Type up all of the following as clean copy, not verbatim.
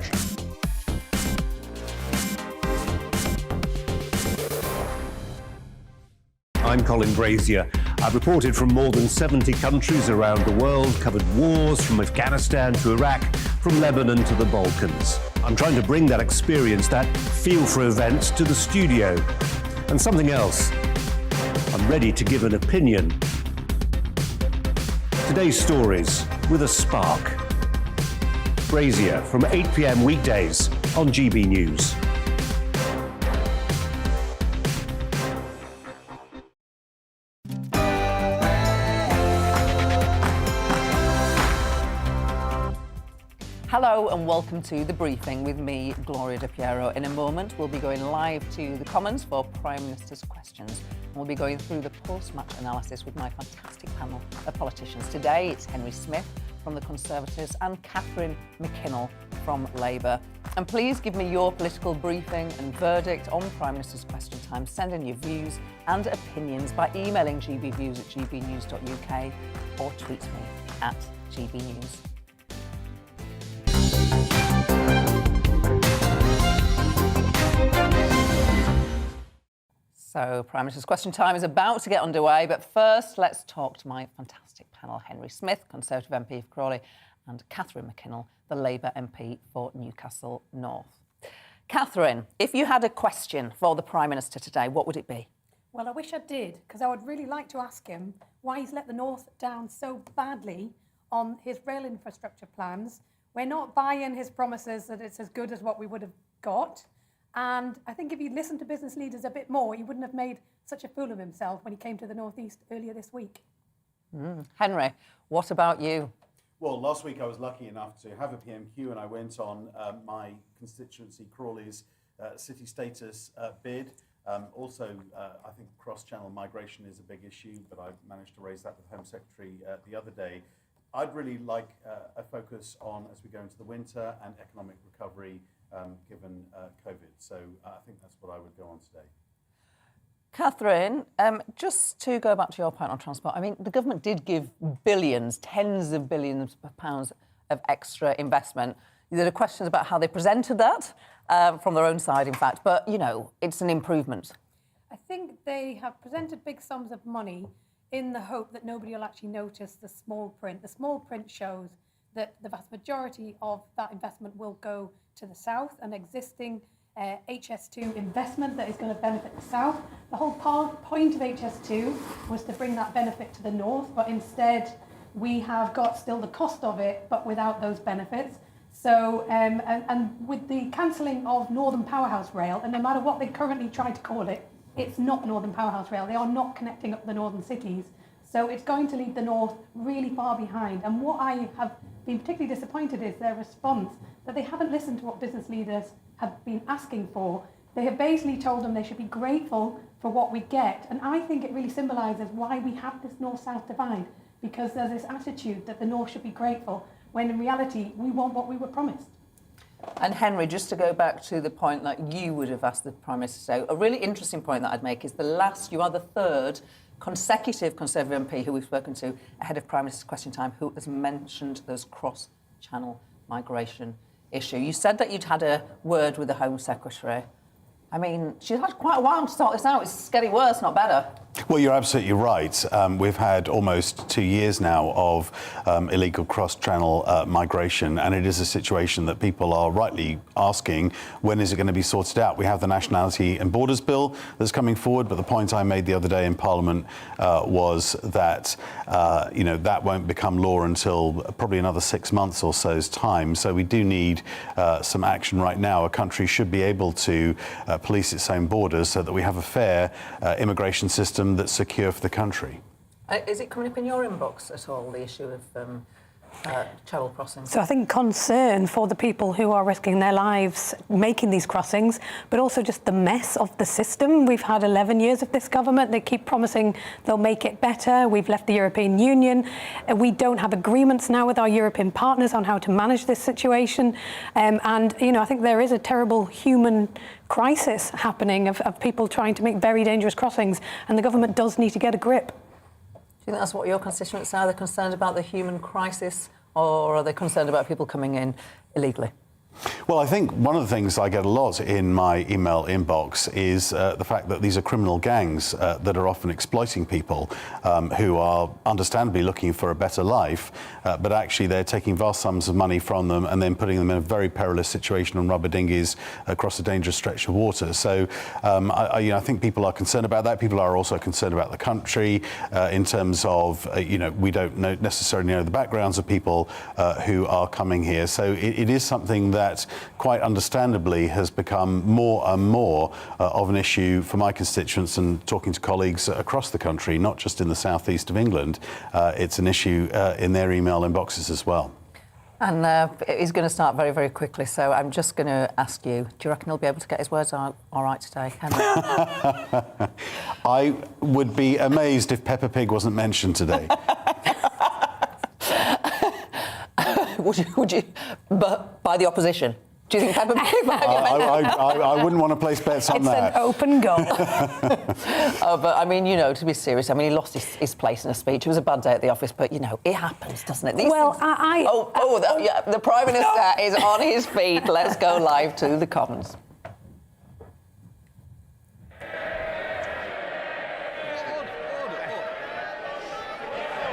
Backbench. I'm Colin Brazier. I've reported from more than 70 countries around the world, covered wars from Afghanistan to Iraq, from Lebanon to the Balkans. I'm trying to bring that experience, that feel for events, to the studio. And something else. I'm ready to give an opinion. Today's stories with a spark. Brazier from 8 p.m. weekdays on GB News. Hello and welcome to The Briefing with me, Gloria De Piero. In a moment, we'll be going live to the Commons for Prime Minister's questions. And we'll be going through the post-match analysis with my fantastic panel of politicians. Today, it's Henry Smith from the Conservatives and Catherine McKinnell from Labour. And please give me your political briefing and verdict on Prime Minister's question time. Send in your views and opinions by emailing gbviews@gbnews.uk or tweet me at gbnews. So, Prime Minister's question time is about to get underway, but first let's talk to my fantastic panel, Henry Smith, Conservative MP for Crawley, and Catherine McKinnell, the Labour MP for Newcastle North. Catherine, if you had a question for the Prime Minister today, what would it be? Well, I wish I did, because I would really like to ask him why he's let the North down so badly on his rail infrastructure plans. We're not buying his promises that it's as good as what we would have got. And I think if he'd listened to business leaders a bit more, he wouldn't have made such a fool of himself when he came to the North East earlier this week. Henry, what about you? Well, last week I was lucky enough to have a PMQ and I went on my constituency Crawley's city status bid. Also, I think cross-channel migration is a big issue, but I managed to raise that with the Home Secretary the other day. I'd really like a focus on, as we go into the winter, and economic recovery given COVID. So I think that's what I would go on today. Catherine, just to go back to your point on transport, I mean, the government did give billions, tens of billions of pounds of extra investment. There are questions about how they presented that from their own side, in fact, but, you know, it's an improvement. I think they have presented big sums of money in the hope that nobody will actually notice the small print. The small print shows that the vast majority of that investment will go to the south, an existing HS2 investment that is going to benefit the south. The whole point of HS2 was to bring that benefit to the north, but instead we have got still the cost of it, but without those benefits. So, and with the cancelling of Northern Powerhouse Rail, and no matter what they currently try to call it, it's not Northern Powerhouse Rail. They are not connecting up the northern cities. So it's going to leave the north really far behind. And what I have been particularly disappointed is their response, that they haven't listened to what business leaders have been asking for. They have basically told them they should be grateful for what we get. And I think it really symbolises why we have this north-south divide, because there's this attitude that the north should be grateful, when in reality, we want what we were promised. And Henry, just to go back to the point that you would have asked the Prime Minister to say, a really interesting point that I'd make is you are the third consecutive Conservative MP who we've spoken to ahead of Prime Minister's question time who has mentioned those cross-channel migration issue. You said that you'd had a word with the Home Secretary. I mean, she's had quite a while to sort this out. It's getting worse, not better. Well, you're absolutely right. We've had almost 2 years now of illegal cross-channel migration, and it is a situation that people are rightly asking, when is it going to be sorted out? We have the Nationality and Borders Bill that's coming forward, but the point I made the other day in Parliament was that, that won't become law until probably another 6 months or so's time. So we do need some action right now. A country should be able to police its own borders so that we have a fair immigration system that's secure for the country. Is it coming up in your inbox at all, the issue of channel crossings? So I think concern for the people who are risking their lives making these crossings, but also just the mess of the system. We've had 11 years of this government. They keep promising they'll make it better. We've left the European Union. We don't have agreements now with our European partners on how to manage this situation. And, you know, I think there is a terrible human crisis happening of people trying to make very dangerous crossings, and the government does need to get a grip. Do you think that's what your constituents are? They're concerned about the human crisis, or are they concerned about people coming in illegally? Well, I think one of the things I get a lot in my email inbox is the fact that these are criminal gangs that are often exploiting people who are understandably looking for a better life, but actually they're taking vast sums of money from them and then putting them in a very perilous situation on rubber dinghies across a dangerous stretch of water. So I think people are concerned about that. People are also concerned about the country in terms of, we don't necessarily know the backgrounds of people who are coming here. So it is something that quite understandably has become more and more of an issue for my constituents, and talking to colleagues across the country, not just in the southeast of England. It's an issue in their email inboxes as well. And he's going to start very, very quickly, so I'm just going to ask you, do you reckon he'll be able to get his words out all right today? I would be amazed if Peppa Pig wasn't mentioned today. Would you? But by the opposition? Do you think Peppa Pig might be I wouldn't want to place bets on that. It's an open goal. But I mean, to be serious, I mean, he lost his place in a speech. It was a bad day at the office, but, it happens, doesn't it? The Prime Minister is on his feet. Let's go live to the Commons.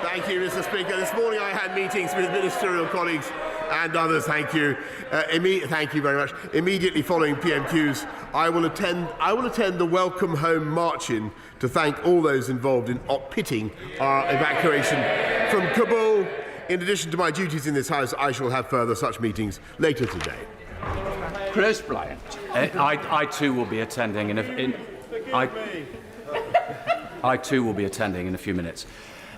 Thank you, Mr. Speaker. This morning I had meetings with ministerial colleagues and others. Thank you. Thank you very much. Immediately following PMQs, I will attend the Welcome Home march-in to thank all those involved in pitting our evacuation from Kabul. In addition to my duties in this House, I shall have further such meetings later today. Chris Bryant. I too will be attending I too will be attending in a few minutes.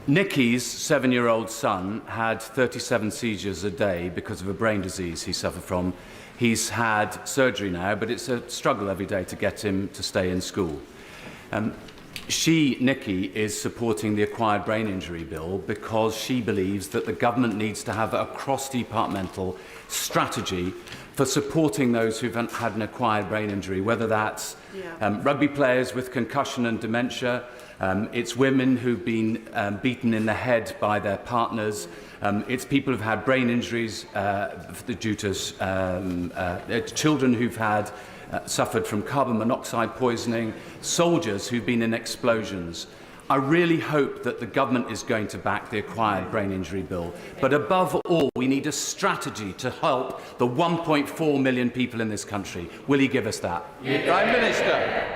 Nicky's 7-year-old son had 37 seizures a day because of a brain disease he suffered from. He's had surgery now, but it's a struggle every day to get him to stay in school. Nicky, is supporting the acquired brain injury bill because she believes that the government needs to have a cross-departmental strategy for supporting those who've had an acquired brain injury, whether that's rugby players with concussion and dementia, it's women who've been beaten in the head by their partners, it's people who've had brain injuries due to children who've had suffered from carbon monoxide poisoning, soldiers who've been in explosions. I really hope that the government is going to back the acquired brain injury bill. But above all, we need a strategy to help the 1.4 million people in this country. Will he give us that? Prime Minister.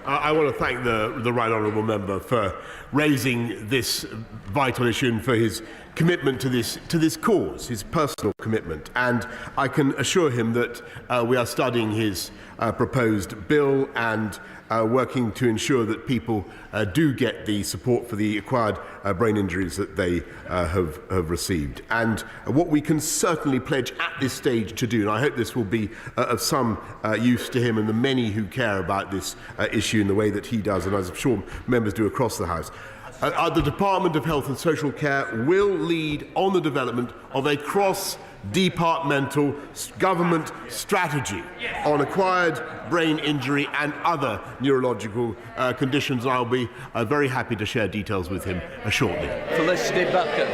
I want to thank the Right Honourable Member for raising this vital issue and for his commitment to this cause, his personal commitment. And I can assure him that we are studying his proposed bill and working to ensure that people do get the support for the acquired brain injuries that they have received. And what we can certainly pledge at this stage to do, and I hope this will be of some use to him and the many who care about this issue in the way that he does, and as I'm sure members do across the House, the Department of Health and Social Care will lead on the development of a cross-departmental government strategy on acquired brain injury and other neurological conditions. I'll be very happy to share details with him shortly. Felicity Buchan.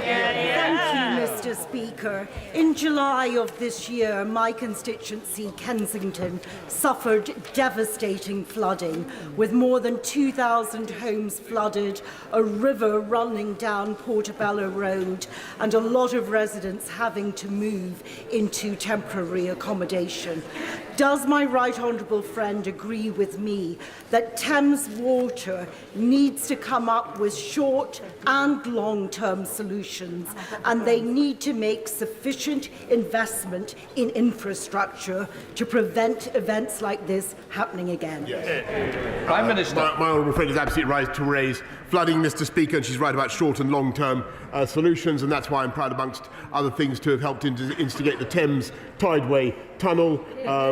Thank you, Mr. Speaker. In July of this year, my constituency, Kensington, suffered devastating flooding, with more than 2,000 homes flooded, a river running down Portobello Road, and a lot of residents having to move into temporary accommodation. Does my right honourable friend agree with me that Thames Water needs to come up with short and long-term solutions, and they need to make sufficient investment in infrastructure to prevent events like this happening again? Yes. Prime Minister. My honourable friend is absolutely right to raise flooding, Mr. Speaker, and she's right about short and long-term solutions, and that's why I'm proud, amongst other things, to have helped instigate the Thames Tideway Tunnel,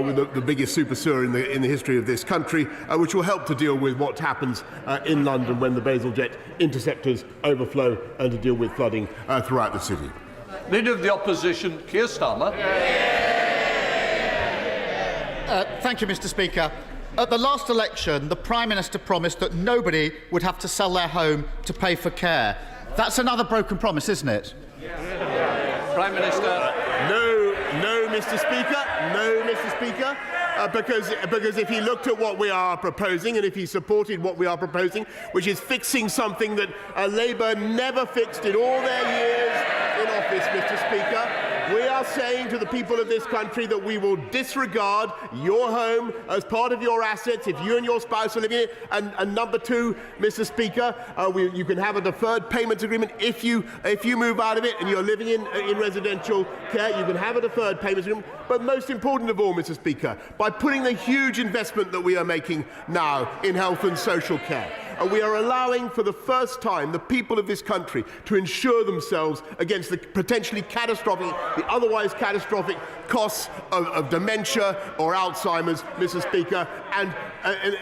with the biggest super sewer in the history of this country, which will help to deal with what happens in London when the Basingstoke interceptors overflow, and to deal with flooding throughout the city. Leader of the Opposition, Keir Starmer. Thank you, Mr. Speaker. At the last election, the Prime Minister promised that nobody would have to sell their home to pay for care. That's another broken promise, isn't it? Prime Minister. No, Mr. Speaker. No, Because if he looked at what we are proposing and if he supported what we are proposing, which is fixing something that Labour never fixed in all their years in office, Mr. Speaker, we are saying to the people of this country that we will disregard your home as part of your assets if you and your spouse are living in it. And number two, Mr. Speaker, you can have a deferred payments agreement if you move out of it and you're living in residential care. You can have a deferred payments agreement. But most important of all, Mr. Speaker, by putting the huge investment that we are making now in health and social care, we are allowing for the first time the people of this country to insure themselves against the potentially catastrophic, the otherwise catastrophic costs of dementia or Alzheimer's, Mr. Speaker. And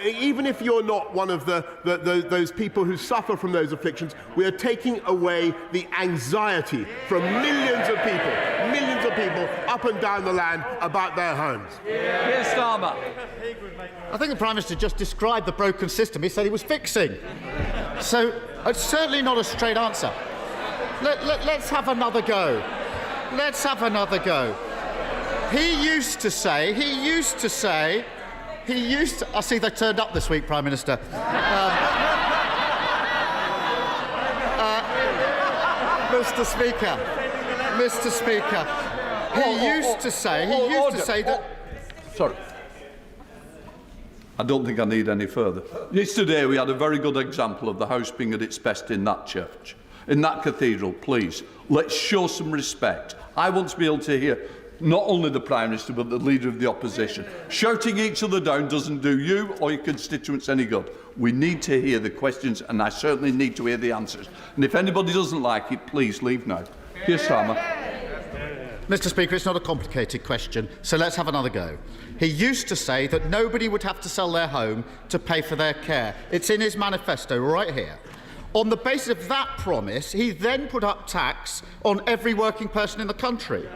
even if you're not one of those people who suffer from those afflictions, we are taking away the anxiety from millions of people up and down the land about their homes. Keir Starmer. I think the Prime Minister just described the broken system he said he was fixing. So it's certainly not a straight answer. Let's have another go. Let's have another go. He used to say, I see they turned up this week, Prime Minister. Mr. Speaker, he used to say that... Sorry. I don't think I need any further. Yesterday we had a very good example of the house being at its best in that church, in that cathedral. Please, let's show some respect. I want to be able to hear not only the Prime Minister but the Leader of the Opposition. Shouting each other down doesn't do you or your constituents any good. We need to hear the questions and I certainly need to hear the answers. And if anybody doesn't like it, please leave now. Keir Starmer. Mr. Speaker, it's not a complicated question, so let's have another go. He used to say that nobody would have to sell their home to pay for their care. It's in his manifesto right here. On the basis of that promise, he then put up tax on every working person in the country.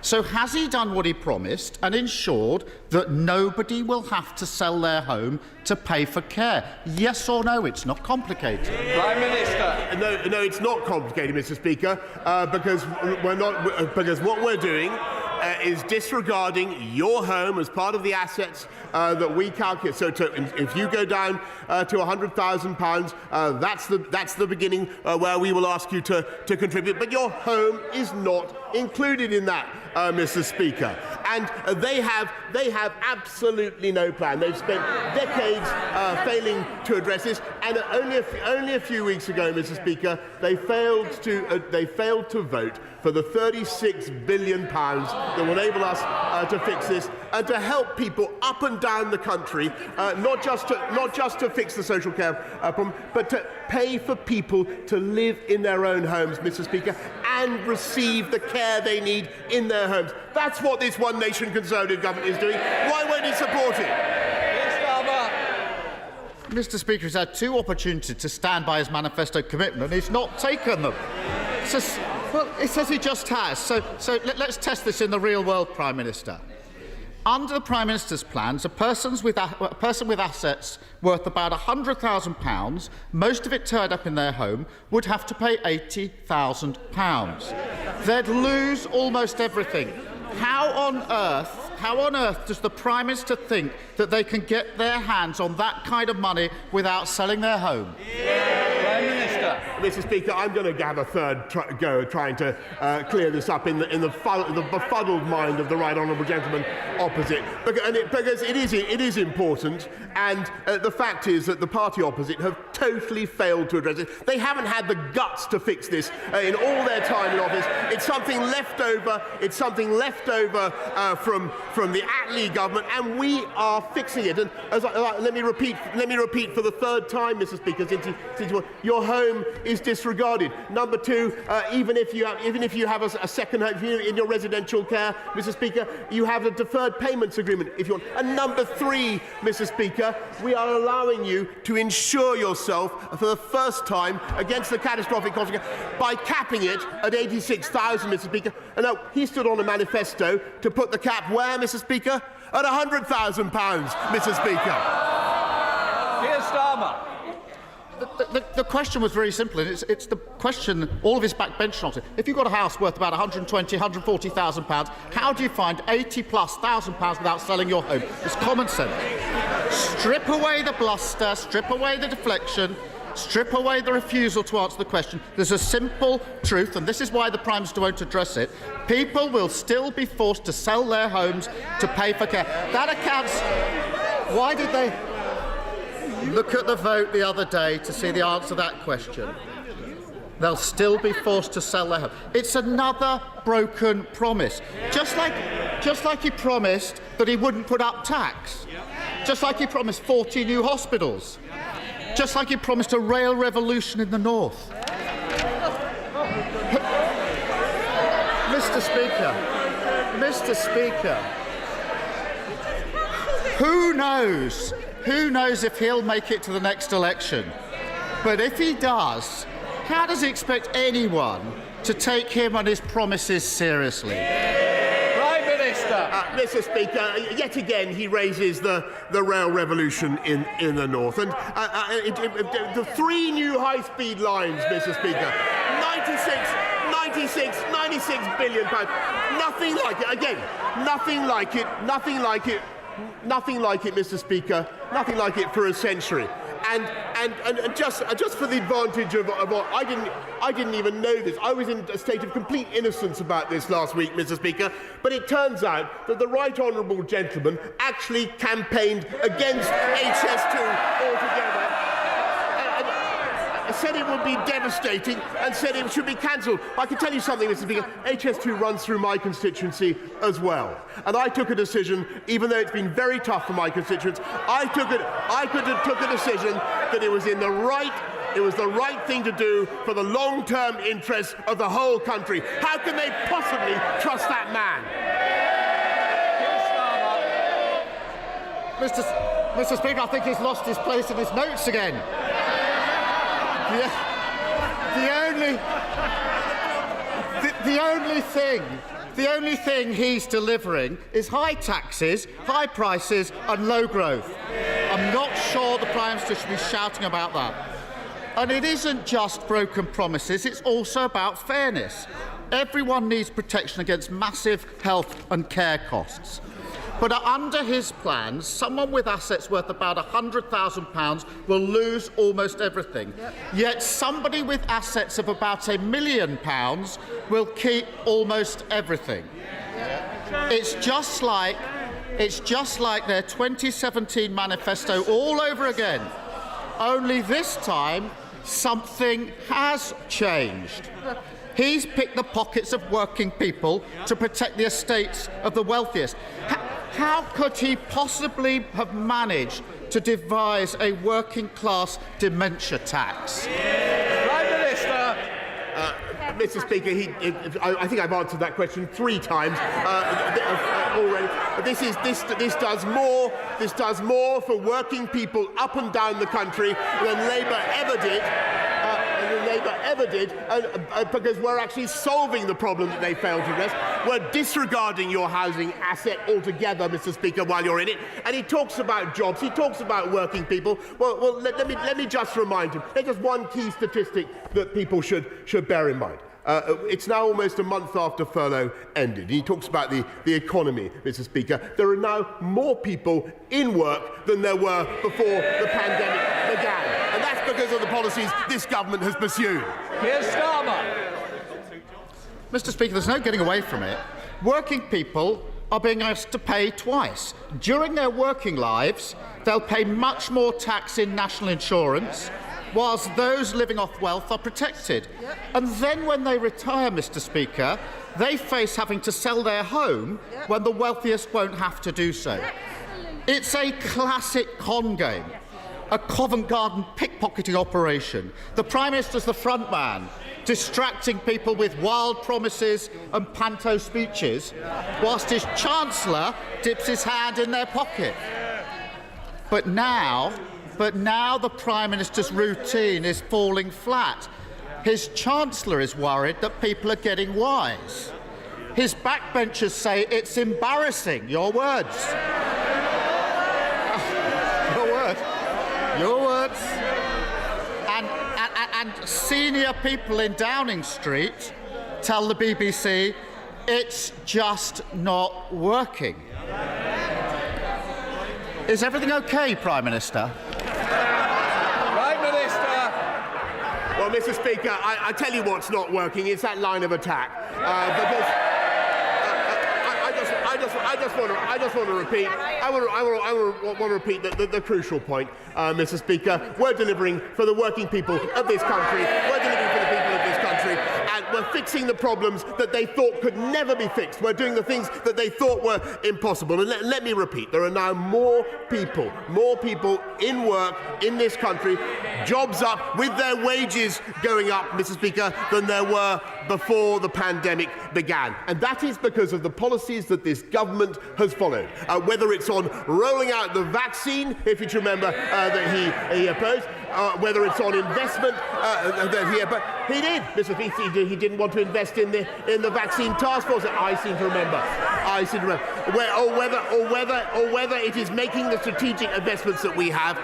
So has he done what he promised and ensured that nobody will have to sell their home to pay for care? Yes or no? It's not complicated. Prime Minister. No, it's not complicated, Mr. Speaker, because what we're doing is disregarding your home as part of the assets that we calculate. So if you go down to £100,000, that's the beginning where we will ask you to contribute. But your home is not included in that, Mr. Speaker. And they have absolutely no plan. They've spent decades failing to address this. And only a few weeks ago, Mr. Speaker, they failed to vote for the £36 billion that will enable us to fix this and to help people up and down the country, not just to fix the social care problem, but to pay for people to live in their own homes, Mr. Speaker, and receive the care they need in their homes. That's what this One Nation Conservative government is doing. Why won't it support it? Mr. Speaker has had two opportunities to stand by his manifesto commitment and he's not taken them. Well, it says he just has. So let's test this in the real world, Prime Minister. Under the Prime Minister's plans, a person with assets worth about £100,000, most of it tied up in their home, would have to pay £80,000. They'd lose almost everything. How on earth does the Prime Minister think that they can get their hands on that kind of money without selling their home? Prime Minister. Mr. Speaker, I'm going to have a third go at trying to clear this up in the befuddled mind of the right honourable gentleman opposite, because it is important, and the fact is that the party opposite have totally failed to address it. They haven't had the guts to fix this in all their time in office. It's something left over. It's something left over from the Attlee government, and we are fixing it. And let me repeat for the third time, Mr. Speaker, since your home is disregarded. Number two, even if you have a second home in your residential care, Mr. Speaker, you have a deferred payments agreement if you want. And number three, Mr. Speaker, we are allowing you to insure yourself for the first time against the catastrophic consequences by capping it at 86,000, Mr. Speaker. And now he stood on a manifesto to put the cap where, Mr. Speaker? At £100,000, Mr. Speaker. Keir Starmer. the question was very simple, and it's the question all of his backbench answered. If you've got a house worth about 120, 140,000 pounds, how do you find 80+ thousand pounds without selling your home? It's common sense. Strip away the bluster, strip away the deflection, strip away the refusal to answer the question. There's a simple truth, and this is why the Prime Minister won't address it. People will still be forced to sell their homes to pay for care. That accounts... Why did they... Look at the vote the other day to see the answer to that question. They'll still be forced to sell their home. It's another broken promise. Just like he promised that he wouldn't put up tax. Just like he promised 40 new hospitals. Just like he promised a rail revolution in the north. Mr. Speaker, who knows if he'll make it to the next election? But if he does, how does he expect anyone to take him and his promises seriously? Prime Minister. Mr. Speaker, yet again he raises the rail revolution in the north. And the 3 new high-speed lines, Mr. Speaker, 96 billion pounds. Nothing like it. Again, nothing like it, Mr. Speaker. Nothing like it for a century. And just for the advantage of what I didn't even know this. I was in a state of complete innocence about this last week, Mr. Speaker. But it turns out that the right honourable gentleman actually campaigned against HS2 altogether. Said it would be devastating and said it should be cancelled. I can tell you something, Mr. Speaker. HS2 runs through my constituency as well. And I took a decision, even though it's been very tough for my constituents, I took a decision that it was the right thing to do for the long-term interests of the whole country. How can they possibly trust that man? Mr. Speaker, I think he's lost his place in his notes again. The only thing he's delivering is high taxes, high prices and low growth. I'm not sure the Prime Minister should be shouting about that. And it isn't just broken promises, it's also about fairness. Everyone needs protection against massive health and care costs. But under his plans, someone with assets worth about £100,000 will lose almost everything. Yet somebody with assets of about £1 million will keep almost everything. It's just like their 2017 manifesto all over again. Only this time, something has changed. He's picked the pockets of working people to protect the estates of the wealthiest. How could he possibly have managed to devise a working-class dementia tax? Prime Minister. Mr. Speaker, I think I've answered that question 3 times already. This does more for working people up and down the country than Labour ever did. Because we're actually solving the problem that they failed to address. We're disregarding your housing asset altogether, Mr. Speaker, while you're in it. And he talks about jobs, he talks about working people. Well, let me just remind him. There's just one key statistic that people should bear in mind. It's now almost a month after furlough ended. He talks about the economy, Mr. Speaker. There are now more people in work than there were before the pandemic began. And that's because of the policies this government has pursued. Keir Starmer. Mr. Speaker, there's no getting away from it. Working people are being asked to pay twice. During their working lives, they'll pay much more tax in national insurance, whilst those living off wealth are protected. And then when they retire, Mr. Speaker, they face having to sell their home when the wealthiest won't have to do so. It's a classic con game, a Covent Garden pickpocketing operation. The Prime Minister's the front man, distracting people with wild promises and panto speeches, whilst his Chancellor dips his hand in their pocket. But now the Prime Minister's routine is falling flat. His Chancellor is worried that people are getting wise. His backbenchers say it's embarrassing. Your words. Your words. senior people in Downing Street tell the BBC it's just not working. Is everything okay, Prime Minister? Prime Minister! Well, Mr. Speaker, I tell you what's not working. It's that line of attack. Because I just want to repeat. I want to repeat the crucial point, Mr. Speaker. We're delivering for the working people of this country. We're delivering for the people of this country, and we're fixing the problems that they thought could never be fixed. We're doing the things that they thought were impossible. And let me repeat: there are now more people in work in this country, jobs up, with their wages going up, Mr. Speaker, than there were before the pandemic began. And that is because of the policies that this government has followed. Whether it's on rolling out the vaccine, if you remember, that he opposed, whether it's on investment that he opposed. He did, Mr. Speaker. He didn't want to invest in the vaccine task force. I seem to remember. Or whether it is making the strategic investments that we have.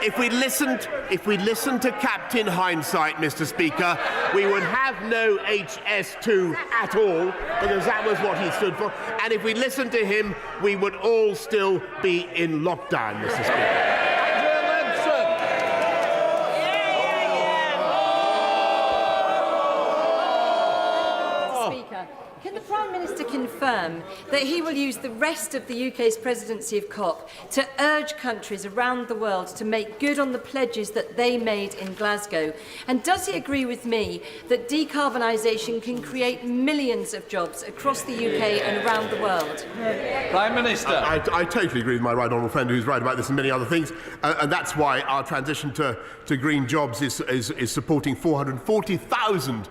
If we listened to Captain Hindsight, Mr. Speaker, we would have no HS2 at all, because that was what he stood for. And if we listened to him, we would all still be in lockdown, Mr. Speaker. Can the Prime Minister confirm that he will use the rest of the UK's presidency of COP to urge countries around the world to make good on the pledges that they made in Glasgow? And does he agree with me that decarbonisation can create millions of jobs across the UK and around the world? Prime Minister. I totally agree with my right honourable friend, who's right about this and many other things, and that's why our transition to green jobs is supporting 440,000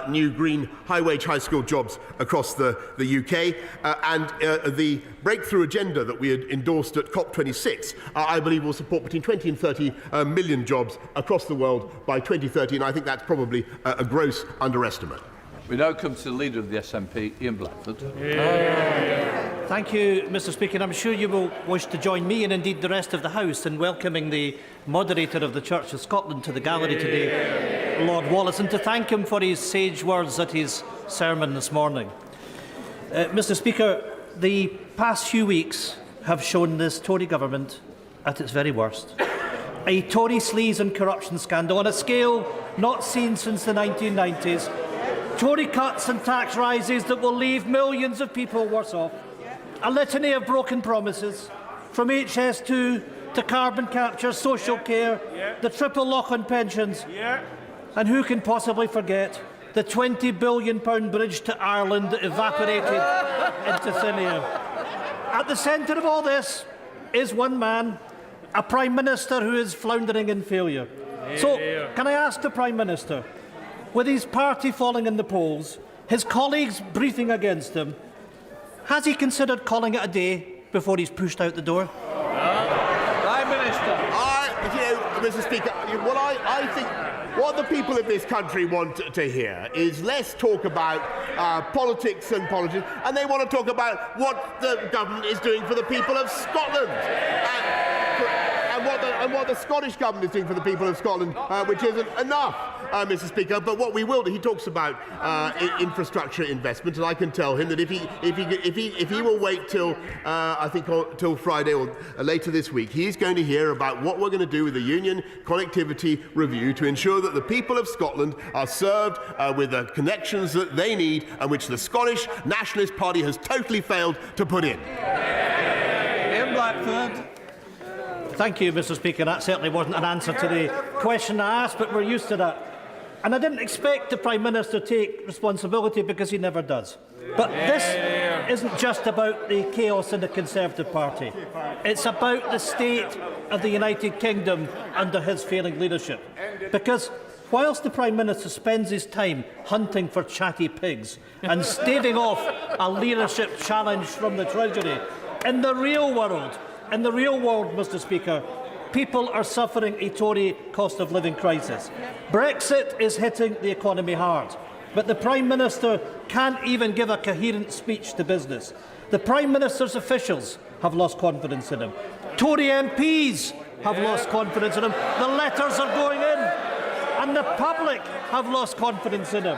new green high-wage, high-skilled jobs across the UK, and the breakthrough agenda that we had endorsed at COP26, I believe will support between 20 and 30 million jobs across the world by 2030, and I think that's probably a gross underestimate. We now come to the Leader of the SNP, Ian Blackford. Thank you, Mr. Speaker. I'm sure you will wish to join me and indeed the rest of the House in welcoming the moderator of the Church of Scotland to the gallery today, Lord Wallace, and to thank him for his sage words at his sermon this morning. Mr. Speaker, the past few weeks have shown this Tory government at its very worst. A Tory sleaze and corruption scandal on a scale not seen since the 1990s. Tory cuts and tax rises that will leave millions of people worse off. A litany of broken promises, from HS2 to carbon capture, social care, the triple lock on pensions. And who can possibly forget the £20 billion bridge to Ireland that evaporated into thin air? At the centre of all this is one man, a Prime Minister who is floundering in failure. So, can I ask the Prime Minister, with his party falling in the polls, his colleagues breathing against him, has he considered calling it a day before he's pushed out the door? Prime Minister. Mr. Speaker, what I think what the people of this country want to hear is less talk about politics and politics, and they want to talk about what the government is doing for the people of Scotland. And what the Scottish government is doing for the people of Scotland, which isn't enough, Mr. Speaker. But what we will do, he talks about infrastructure investment, and I can tell him that if he will wait till I think till Friday or later this week, he's going to hear about what we're going to do with the Union Connectivity Review to ensure that the people of Scotland are served with the connections that they need, and which the Scottish Nationalist Party has totally failed to put in. Ian Blackford. Thank you, Mr. Speaker. That certainly wasn't an answer to the question I asked, but we're used to that. And I didn't expect the Prime Minister to take responsibility, because he never does. But this isn't just about the chaos in the Conservative Party. It's about the state of the United Kingdom under his failing leadership. Because whilst the Prime Minister spends his time hunting for chatty pigs and staving off a leadership challenge from the Treasury, in the real world, Mr. Speaker, people are suffering a Tory cost of living crisis. Brexit is hitting the economy hard, but the Prime Minister can't even give a coherent speech to business. The Prime Minister's officials have lost confidence in him. Tory MPs have lost confidence in him. The letters are going in, and the public have lost confidence in him.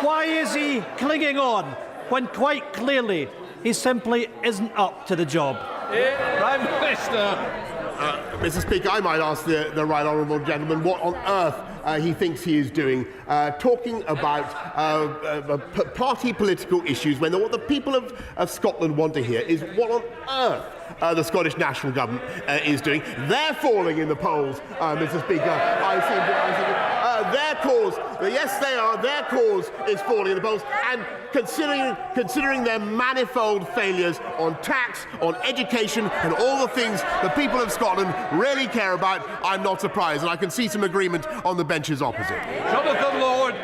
Why is he clinging on when quite clearly he simply isn't up to the job? Prime Minister. Mr. Speaker, I might ask the right honourable gentleman what on earth he thinks he is doing, talking about party political issues when what the people of Scotland want to hear is what on earth the Scottish National Government is doing. They're falling in the polls, Mr. Speaker. I think their cause, yes they are, their cause is falling in the polls, and considering their manifold failures on tax, on education and all the things the people of Scotland really care about, I'm not surprised, and I can see some agreement on the benches opposite. Jonathan Lord.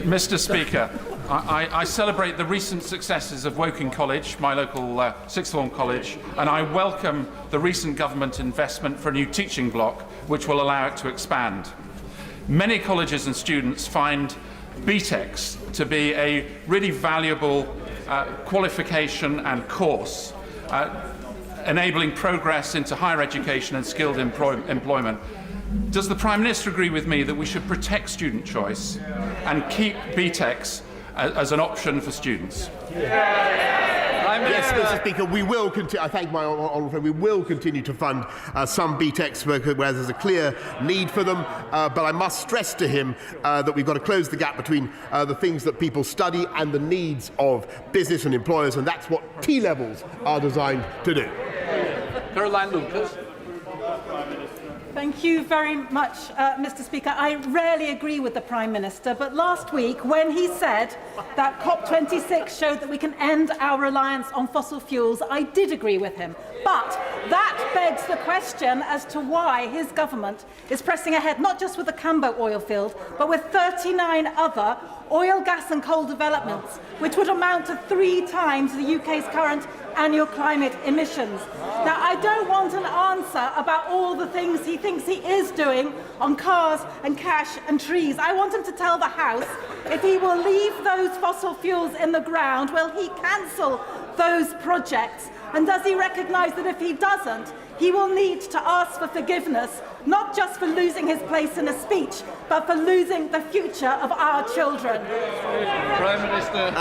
Mr. Speaker, I celebrate the recent successes of Woking College, my local sixth form college, and I welcome the recent government investment for a new teaching block, which will allow it to expand. Many colleges and students find BTECs to be a really valuable qualification and course, enabling progress into higher education and skilled employment. Does the Prime Minister agree with me that we should protect student choice and keep BTECs as an option for students? Yes, Mr. Speaker, we will continue. I thank my honourable friend. We will continue to fund some BTECs where there's a clear need for them. But I must stress to him that we've got to close the gap between the things that people study and the needs of business and employers, and that's what T-levels are designed to do. Caroline Lucas. Thank you very much, Mr. Speaker. I rarely agree with the Prime Minister, but last week when he said that COP26 showed that we can end our reliance on fossil fuels, I did agree with him. But that begs the question as to why his government is pressing ahead not just with the Cambo oil field, but with 39 other oil, gas and coal developments, which would amount to 3 times the UK's current annual climate emissions. Now, I don't want an answer about all the things he thinks he is doing on cars and cash and trees. I want him to tell the House if he will leave those fossil fuels in the ground, will he cancel those projects? And does he recognise that if he doesn't, he will need to ask for forgiveness, not just for losing his place in a speech, but for losing the future of our children? Prime Minister.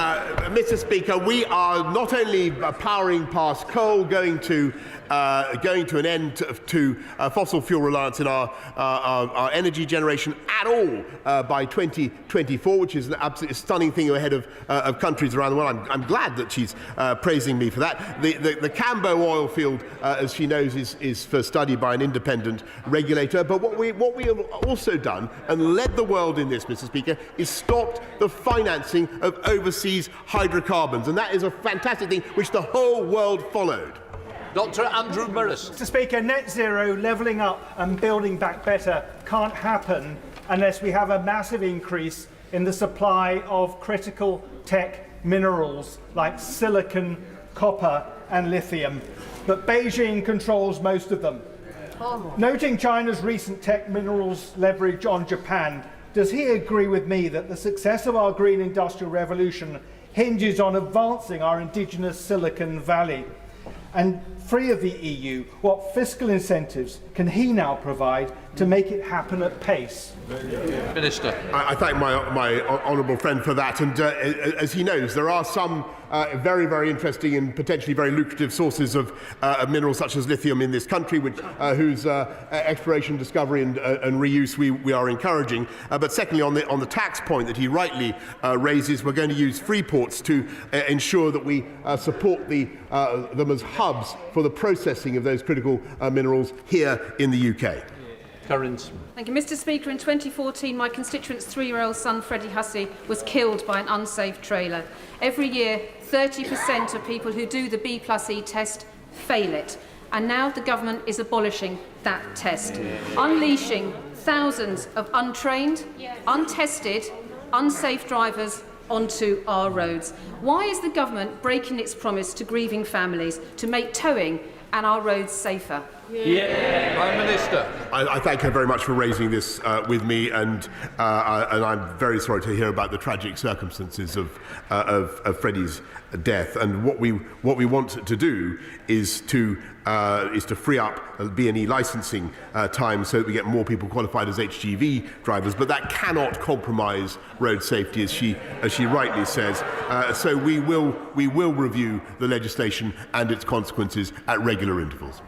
Mr. Speaker, we are not only powering past coal, going to an end to fossil fuel reliance in our energy generation at all by 2024, which is an absolutely stunning thing ahead of countries around the world. I'm glad that she's praising me for that. The Cambo oil field, as she knows, is for study by an independent regulator. But what we have also done and led the world in this, Mr. Speaker, is stopped the financing of overseas hydrocarbons, and that is a fantastic thing which the whole world followed. Dr. Andrew Murris. Mr. Speaker, net zero, levelling up and building back better can't happen unless we have a massive increase in the supply of critical tech minerals like silicon, copper and lithium. But Beijing controls most of them. Noting China's recent tech minerals leverage on Japan, does he agree with me that the success of our green industrial revolution hinges on advancing our indigenous Silicon Valley? And free of the EU, what fiscal incentives can he now provide to make it happen at pace? Minister. I thank my honourable friend for that, and as he knows, there are some very, very interesting and potentially very lucrative sources of minerals such as lithium in this country, whose exploration, discovery and reuse we are encouraging. But secondly, on the tax point that he rightly raises, we're going to use free ports to ensure that we support them as hubs for the processing of those critical minerals here in the UK. Thank you, Mr. Speaker. In 2014, my constituent's 3-year-old son, Freddie Hussey, was killed by an unsafe trailer. Every year, 30% of people who do the B+E test fail it. And now the government is abolishing that test, unleashing thousands of untrained, untested, unsafe drivers onto our roads. Why is the government breaking its promise to grieving families to make towing and our roads safer? Prime Minister. I thank her very much for raising this with me, and I'm very sorry to hear about the tragic circumstances of Freddie's death. And what we want to do is to free up B&E licensing time so that we get more people qualified as HGV drivers. But that cannot compromise road safety, as she rightly says. So we will review the legislation and its consequences at regular intervals.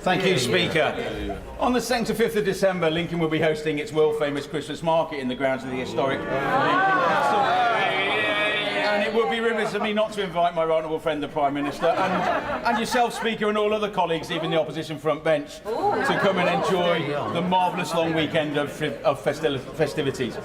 Thank you, Speaker. On the 2nd to 5th of December, Lincoln will be hosting its world-famous Christmas market in the grounds of the historic Lincoln Castle. And it would be remiss of me not to invite my right honourable friend, the Prime Minister, and yourself, Speaker, and all other colleagues, even the opposition front bench, to come and enjoy the marvellous long weekend of festivities.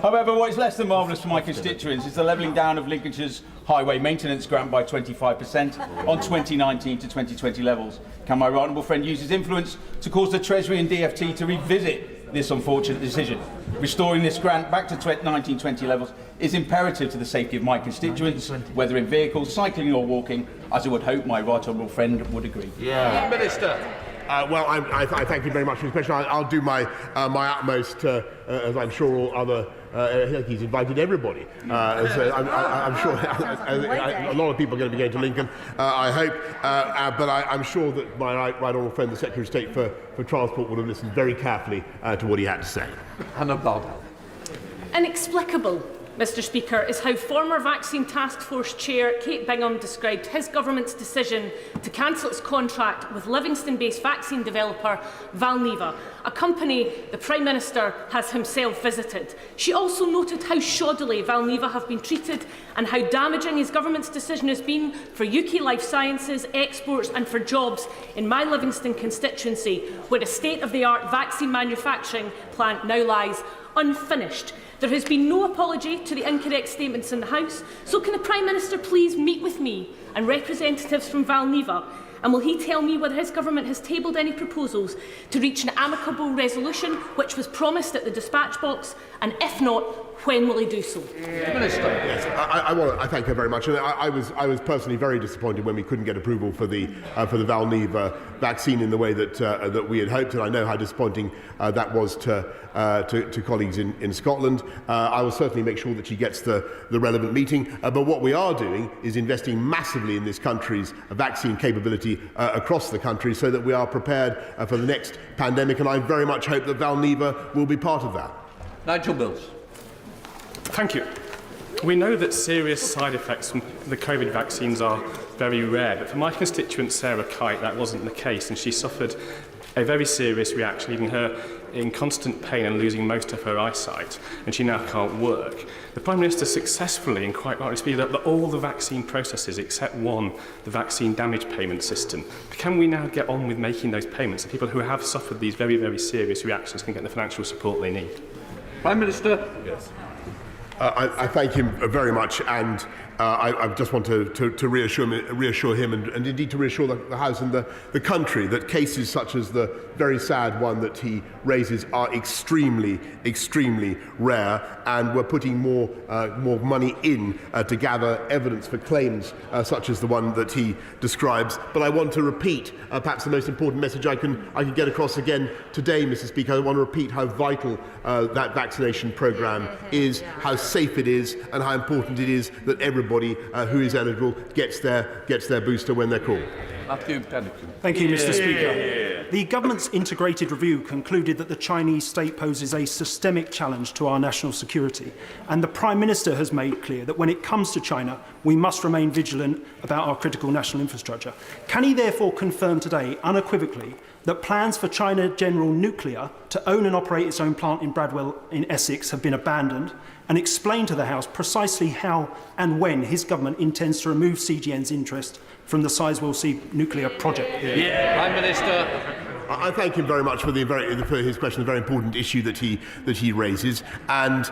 However, what is less than marvellous for my constituents is the levelling down of Lincolnshire's highway maintenance grant by 25% on 2019 to 2020 levels. Can my right honourable friend use his influence to cause the Treasury and DfT to revisit this unfortunate decision? Restoring this grant back to 1920 levels is imperative to the safety of my constituents, whether in vehicles, cycling or walking, as I would hope my right honourable friend would agree. Minister. Well, I thank you very much for this question. I'll do my utmost, as I'm sure all other. He's invited everybody. So I'm sure a lot of people are going to be going to Lincoln, I hope. But I'm sure that my right honourable friend, the Secretary of State for Transport, would have listened very carefully to what he had to say. Hannah Baldwin. Inexplicable, Mr. Speaker, is how former Vaccine Task Force Chair Kate Bingham described his government's decision to cancel its contract with Livingston-based vaccine developer Valneva, a company the Prime Minister has himself visited. She also noted how shoddily Valneva have been treated and how damaging his government's decision has been for UK life sciences, exports and for jobs in my Livingston constituency, where a state-of-the-art vaccine manufacturing plant now lies unfinished. There has been no apology to the incorrect statements in the House, so can the Prime Minister please meet with me and representatives from Valneva, and will he tell me whether his government has tabled any proposals to reach an amicable resolution which was promised at the dispatch box, and if not, when will he do so? Minister. Yes, I thank her very much. And I was personally very disappointed when we couldn't get approval for the Valneva vaccine in the way that we had hoped, and I know how disappointing that was to colleagues in Scotland. I will certainly make sure that she gets the relevant meeting. But what we are doing is investing massively in this country's vaccine capability across the country, so that we are prepared for the next pandemic. And I very much hope that Valneva will be part of that. Nigel Mills. Thank you. We know that serious side effects from the COVID vaccines are very rare, but for my constituent Sarah Kite, that wasn't the case, and she suffered a very serious reaction, leaving her in constant pain and losing most of her eyesight, and she now can't work. The Prime Minister successfully and quite rightly speeded up all the vaccine processes except one, the vaccine damage payment system. Can we now get on with making those payments so people who have suffered these very, very serious reactions can get the financial support they need? Prime Minister. Yes. I thank him very much, and I just want to reassure him and indeed to reassure the House and the country that cases such as the very sad one that he raises are extremely, extremely rare, and we're putting more money in to gather evidence for claims such as the one that he describes. But I want to repeat perhaps the most important message I can get across again today, Mr. Speaker. I want to repeat how vital that vaccination programme is, how safe it is, and how important it is that everybody who is eligible gets their booster when they're called. Thank you, Mr. Speaker. The government's integrated review concluded that the Chinese state poses a systemic challenge to our national security, and the Prime Minister has made clear that when it comes to China, we must remain vigilant about our critical national infrastructure. Can he therefore confirm today, unequivocally, that plans for China General Nuclear to own and operate its own plant in Bradwell in Essex have been abandoned, and explain to the House precisely how and when his government intends to remove CGN's interest from the Sizewell C nuclear project? Prime Minister. I thank him very much for his question, a very important issue that he raises, and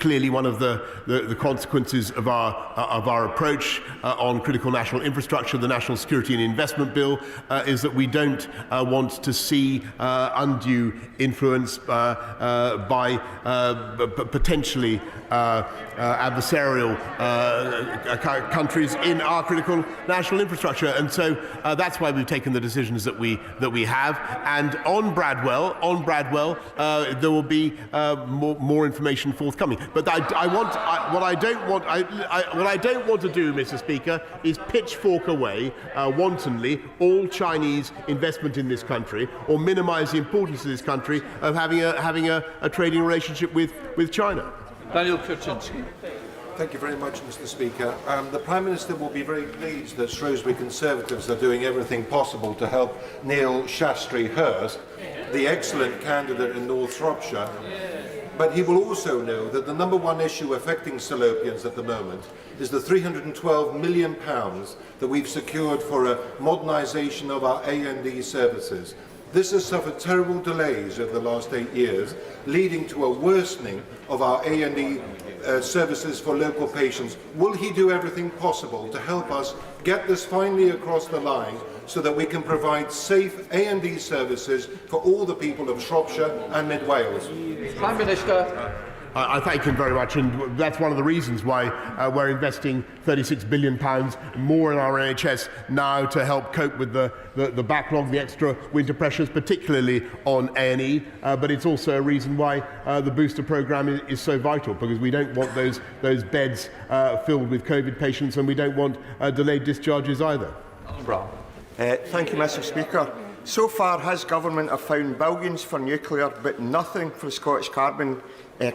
clearly one of the consequences of our approach on critical national infrastructure, the National Security and Investment Bill, is that we don't want to see undue influence by potentially adversarial countries in our critical national infrastructure, and so that's why we've taken the decisions that we have. And on Bradwell, there will be more information forthcoming. But what I don't want to do, Mr. Speaker, is pitchfork away wantonly all Chinese investment in this country, or minimise the importance of this country of having a trading relationship with China. Daniel Kuczynski. Thank you very much, Mr. Speaker. The Prime Minister will be very pleased that Shrewsbury Conservatives are doing everything possible to help Neil Shastri Hurst, the excellent candidate in North Shropshire. But he will also know that the number one issue affecting Salopians at the moment is the £312 million that we've secured for a modernisation of our A&E services. This has suffered terrible delays over the last 8 years, leading to a worsening of our A&E services for local patients. Will he do everything possible to help us get this finally across the line so that we can provide safe A&E services for all the people of Shropshire and Mid Wales? Prime Minister. I thank him very much, and that's one of the reasons why we're investing £36 billion more in our NHS now to help cope with the backlog, the extra winter pressures, particularly on A&E. But it's also a reason why the booster programme is so vital, because we don't want those beds filled with COVID patients, and we don't want delayed discharges either. Thank you, Mr. Speaker. So far, his government have found billions for nuclear, but nothing for the Scottish carbon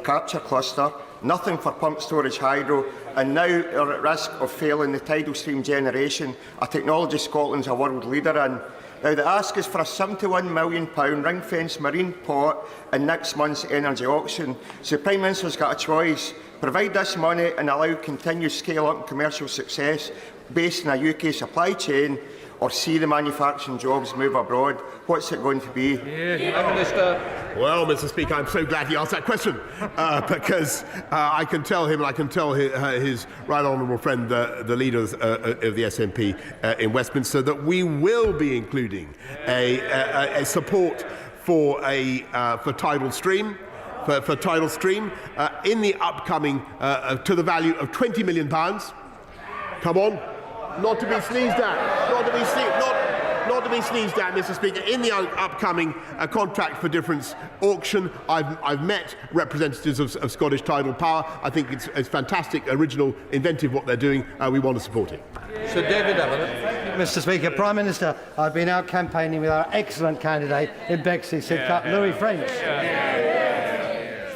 capture cluster, nothing for pump storage hydro, and now are at risk of failing the tidal stream generation, a technology Scotland's a world leader in. Now, the ask is for a £71 million ring-fenced marine pot in next month's energy auction. So the Prime Minister's got a choice: provide this money and allow continued scale-up and commercial success based in a UK supply chain, or see the manufacturing jobs move abroad. What's it going to be? Prime Minister. Well, Mr. Speaker, I'm so glad he asked that question, because I can tell him, and I can tell his right honourable friend, the leader of the SNP in Westminster, that we will be including a support for tidal stream. For tidal stream in the upcoming to the value of £20 million. Come on. Not to be sneezed at. Not to be sneezed at, Mr. Speaker. In the upcoming Contract for Difference auction, I've met representatives of Scottish Tidal Power. I think it's fantastic, original, inventive what they're doing. We want to support it. Sir David Evelyn. Mr. Speaker, Prime Minister, I've been out campaigning with our excellent candidate in Bexley, Sidcup, Louis French,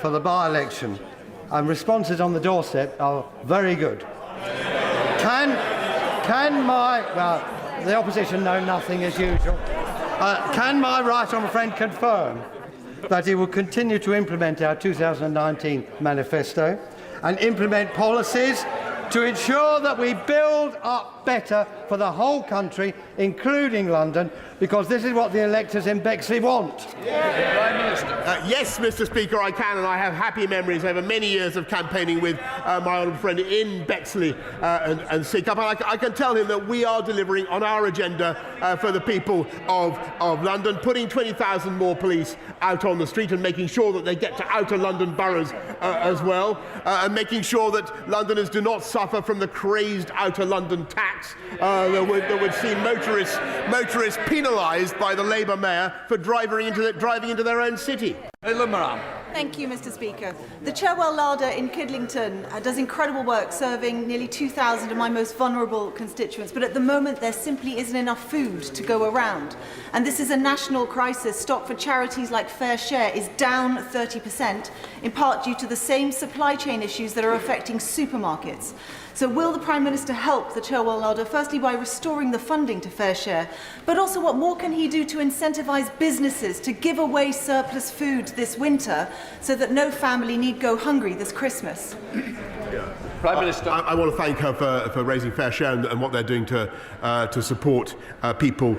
for the by-election, and responses on the doorstep are very good. The opposition know nothing as usual. Can my right honourable friend confirm that he will continue to implement our 2019 manifesto and implement policies to ensure that we build up better for the whole country, including London, because this is what the electors in Bexley want? Prime Minister. Yes, Mr. Speaker, I can, and I have happy memories over many years of campaigning with my honourable friend in Bexley and Sidcup. And I can tell him that we are delivering on our agenda for the people of London, putting 20,000 more police out on the street and making sure that they get to outer London boroughs as well, and making sure that Londoners do not suffer from the crazed outer London tax that would see motorists penalised by the Labour mayor for driving into their own city. Thank you, Mr. Speaker. The Cherwell Larder in Kidlington does incredible work serving nearly 2,000 of my most vulnerable constituents, but at the moment there simply isn't enough food to go around. And this is a national crisis. Stock for charities like Fair Share is down 30%, in part due to the same supply chain issues that are affecting supermarkets. So will the Prime Minister help the Cherwell Larder, firstly by restoring the funding to Fair Share, but also what more can he do to incentivise businesses to give away surplus food this winter so that no family need go hungry this Christmas? Prime Minister. I want to thank her for raising fair share and what they're doing to support people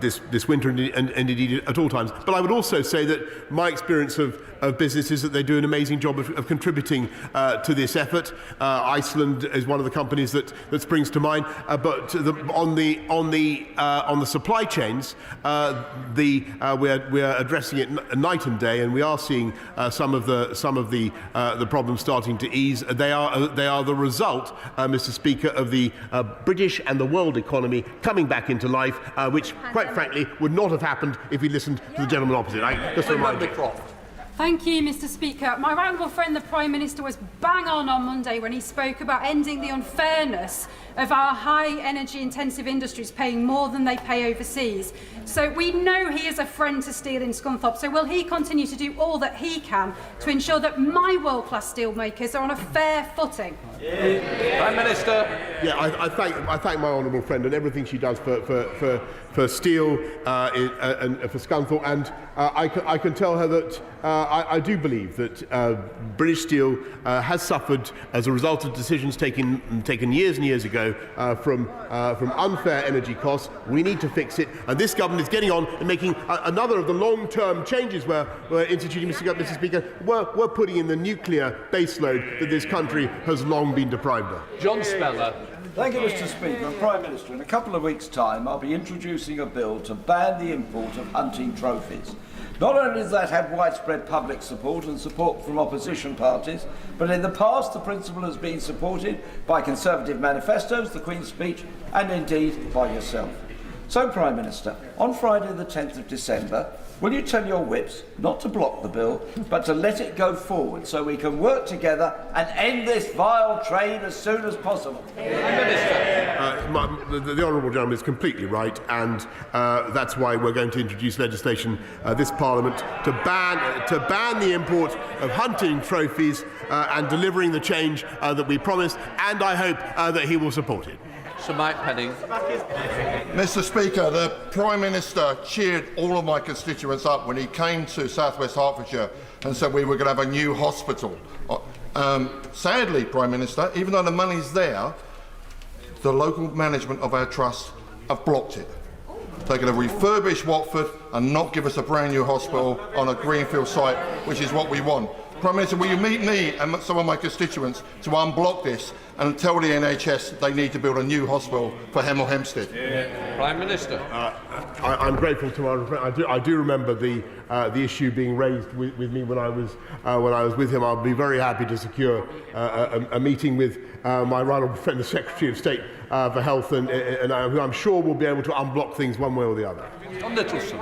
this winter and indeed at all times. But I would also say that my experience of business is that they do an amazing job of contributing to this effort. Iceland is one of the companies that springs to mind. But on the supply chains, we're addressing it night and day, and we are seeing some of the problems starting to ease. They are the result, Mr. Speaker, of the British and the world economy coming back into life, which, quite frankly, would not have happened if we listened to the gentleman opposite. I just remind you. Thank you, Mr. Speaker. My right honourable friend, the Prime Minister, was bang on Monday when he spoke about ending the unfairness of our high energy-intensive industries paying more than they pay overseas. So we know he is a friend to steel in Scunthorpe. So will he continue to do all that he can to ensure that my world-class steelmakers are on a fair footing? Prime Minister. Yeah, I thank my honourable friend and everything she does for steel and for Scunthorpe, and I can tell her that I do believe that British Steel has suffered as a result of decisions taken years and years ago from unfair energy costs. We need to fix it, and this government is getting on and making another of the long-term changes we're instituting, Mr. Speaker. We're putting in the nuclear baseload that this country has long been deprived of. John Speller. Thank you, Mr. Speaker. And Prime Minister, in a couple of weeks' time, I'll be introducing a bill to ban the import of hunting trophies. Not only does that have widespread public support and support from opposition parties, but in the past the principle has been supported by Conservative manifestos, the Queen's Speech, and indeed by yourself. So, Prime Minister, on Friday the 10th of December, will you tell your whips not to block the bill, but to let it go forward so we can work together and end this vile trade as soon as possible? The honourable gentleman is completely right, and that's why we're going to introduce legislation this Parliament to ban the import of hunting trophies and delivering the change that we promised, and I hope that he will support it. Sir Mike Penning. Mr. Speaker, the Prime Minister cheered all of my constituents up when he came to South West Hertfordshire and said we were going to have a new hospital. Sadly, Prime Minister, even though the money's there, the local management of our trust have blocked it. They're going to refurbish Watford and not give us a brand new hospital on a greenfield site, which is what we want. Prime Minister, will you meet me and some of my constituents to unblock this and tell the NHS they need to build a new hospital for Hemel Hempstead? Prime Minister. I'm grateful to my friend. I do remember the issue being raised with me when I was with him. I'll be very happy to secure a meeting with my right honourable friend, the Secretary of State for Health, and who I'm sure will be able to unblock things one way or the other. John Nicholson.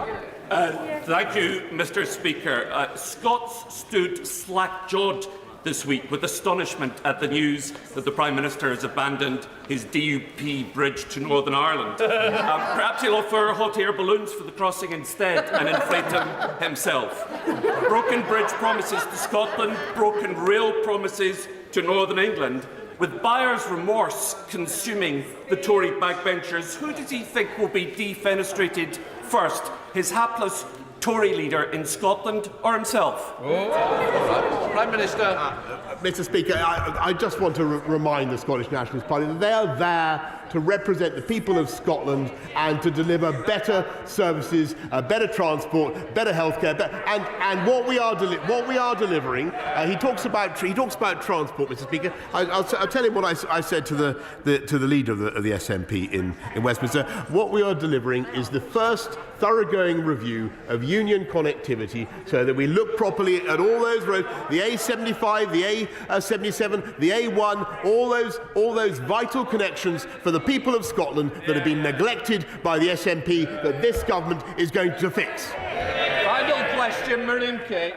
Thank you, Mr. Speaker. Scots stood slack-jawed this week with astonishment at the news that the Prime Minister has abandoned his DUP bridge to Northern Ireland. Perhaps he'll offer hot air balloons for the crossing instead and inflate them himself. Broken bridge promises to Scotland, broken rail promises to Northern England. With buyer's remorse consuming the Tory backbenchers, who does he think will be defenestrated first? His hapless Tory leader in Scotland or himself? Prime Minister. Mr. Speaker, I just want to remind the Scottish Nationalist Party that they are there to represent the people of Scotland and to deliver better services, better transport, better healthcare, and what we are delivering. He talks about transport, Mr. Speaker. I'll tell him what I said to the leader of the SNP in Westminster. What we are delivering is the first thoroughgoing review of union connectivity, so that we look properly at all those roads, the A75, the A77, the A1, all those vital connections for the people of Scotland that have been neglected by the SNP, that this government is going to fix. Final question, Miriam Kay.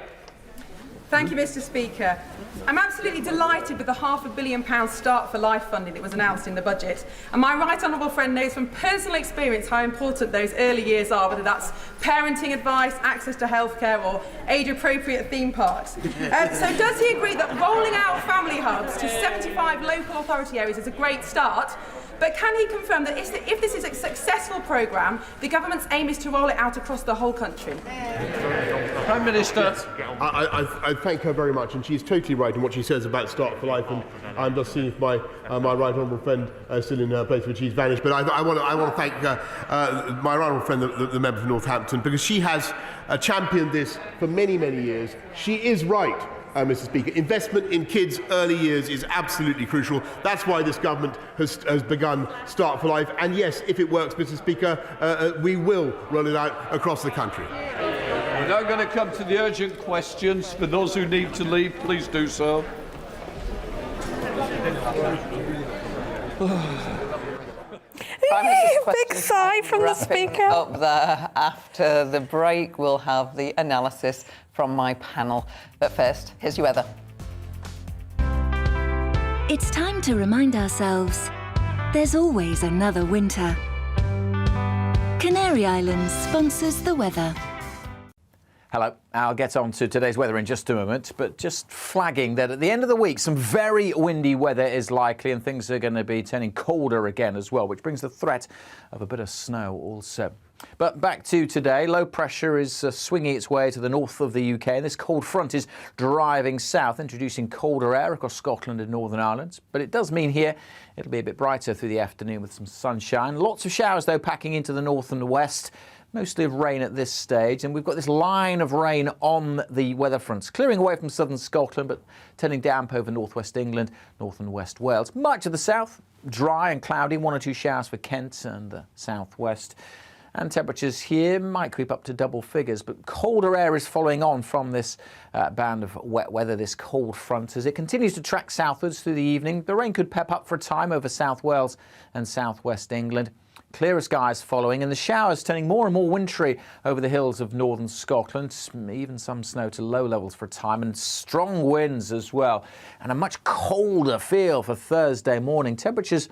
Thank you, Mr. Speaker. I'm absolutely delighted with the £500 million Start for Life funding that was announced in the budget. And my right honourable friend knows from personal experience how important those early years are, whether that's parenting advice, access to healthcare or age-appropriate theme parks. So does he agree that rolling out family hubs to 75 local authority areas is a great start? But can he confirm that if this is a successful programme, the government's aim is to roll it out across the whole country? Prime Minister. I thank her very much, and she's totally right in what she says about Start for Life, and I'm just seeing if my right honourable friend is still in her place, but she's vanished. But I want to thank my right honourable friend, the member for Northampton, because she has championed this for many, many years. She is right, Mr. Speaker. Investment in kids' early years is absolutely crucial. That's why this government has begun Start for Life. And yes, if it works, Mr. Speaker, we will roll it out across the country. We're now going to come to the urgent questions. For those who need to leave, please do so. Big sigh from the Speaker. Up there. After the break, we'll have the analysis from my panel. But first, here's your weather. It's time to remind ourselves there's always another winter. Canary Islands sponsors the weather. Hello, I'll get on to today's weather in just a moment, but just flagging that at the end of the week, some very windy weather is likely and things are going to be turning colder again as well, which brings the threat of a bit of snow also. But back to today, low pressure is swinging its way to the north of the UK, and this cold front is driving south, introducing colder air across Scotland and Northern Ireland. But it does mean here it'll be a bit brighter through the afternoon with some sunshine. Lots of showers, though, packing into the north and the west. Mostly of rain at this stage, and we've got this line of rain on the weather fronts, clearing away from southern Scotland, but turning damp over northwest England, north and west Wales. Much of the south, dry and cloudy, 1 or 2 showers for Kent and the southwest. And temperatures here might creep up to double figures, but colder air is following on from this band of wet weather, this cold front. As it continues to track southwards through the evening, the rain could pep up for a time over South Wales and southwest England. Clearer skies following, and the showers turning more and more wintry over the hills of northern Scotland. Even some snow to low levels for a time, and strong winds as well. And a much colder feel for Thursday morning. Temperatures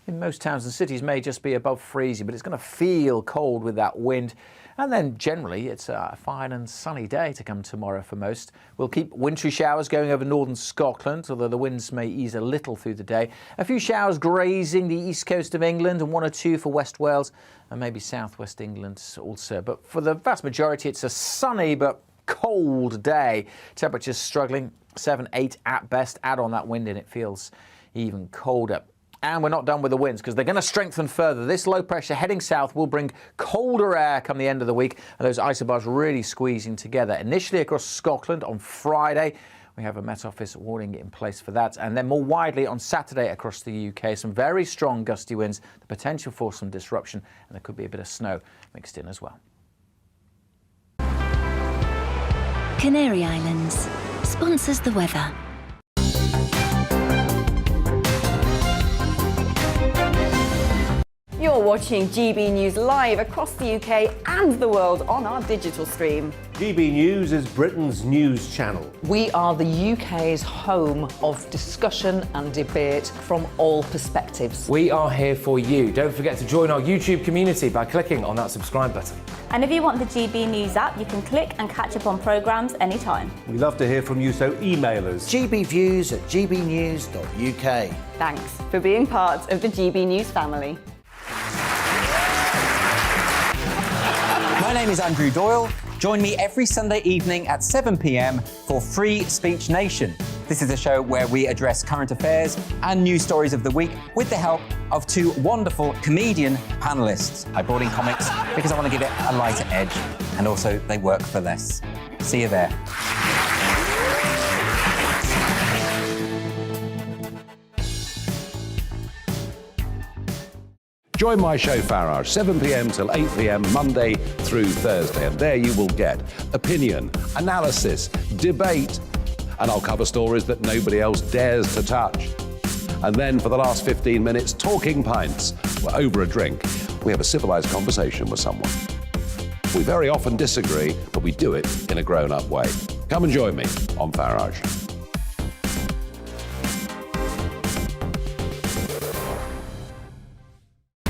in most towns and cities may just be above freezing, but it's going to feel cold with that wind. And then generally it's a fine and sunny day to come tomorrow for most. We'll keep wintry showers going over northern Scotland, although the winds may ease a little through the day. A few showers grazing the east coast of England, and 1 or 2 for West Wales and maybe southwest England also. But for the vast majority, it's a sunny but cold day. Temperatures struggling 7, 8 at best. Add on that wind and it feels even colder. And we're not done with the winds because they're going to strengthen further. This low pressure heading south will bring colder air come the end of the week, and those isobars really squeezing together. Initially across Scotland on Friday, we have a Met Office warning in place for that. And then more widely on Saturday across the UK, some very strong gusty winds, the potential for some disruption, and there could be a bit of snow mixed in as well. Canary Islands sponsors the weather. You're watching GB News live across the UK and the world on our digital stream. GB News is Britain's news channel. We are the UK's home of discussion and debate from all perspectives. We are here for you. Don't forget to join our YouTube community by clicking on that subscribe button. And if you want the GB News app, you can click and catch up on programmes anytime. We love to hear from you, so email us. gbviews@gbnews.uk. Thanks for being part of the GB News family. My name is Andrew Doyle. Join me every Sunday evening at 7 p.m. for Free Speech Nation. This is a show where we address current affairs and news stories of the week with the help of 2 wonderful comedian panellists. I brought in comics because I want to give it a lighter edge, and also they work for less. See you there. Join my show Farage, 7 p.m. till 8 p.m. Monday through Thursday, and there you will get opinion, analysis, debate, and I'll cover stories that nobody else dares to touch. And then for the last 15 minutes, talking pints. We're over a drink. We have a civilised conversation with someone. We very often disagree, but we do it in a grown-up way. Come and join me on Farage.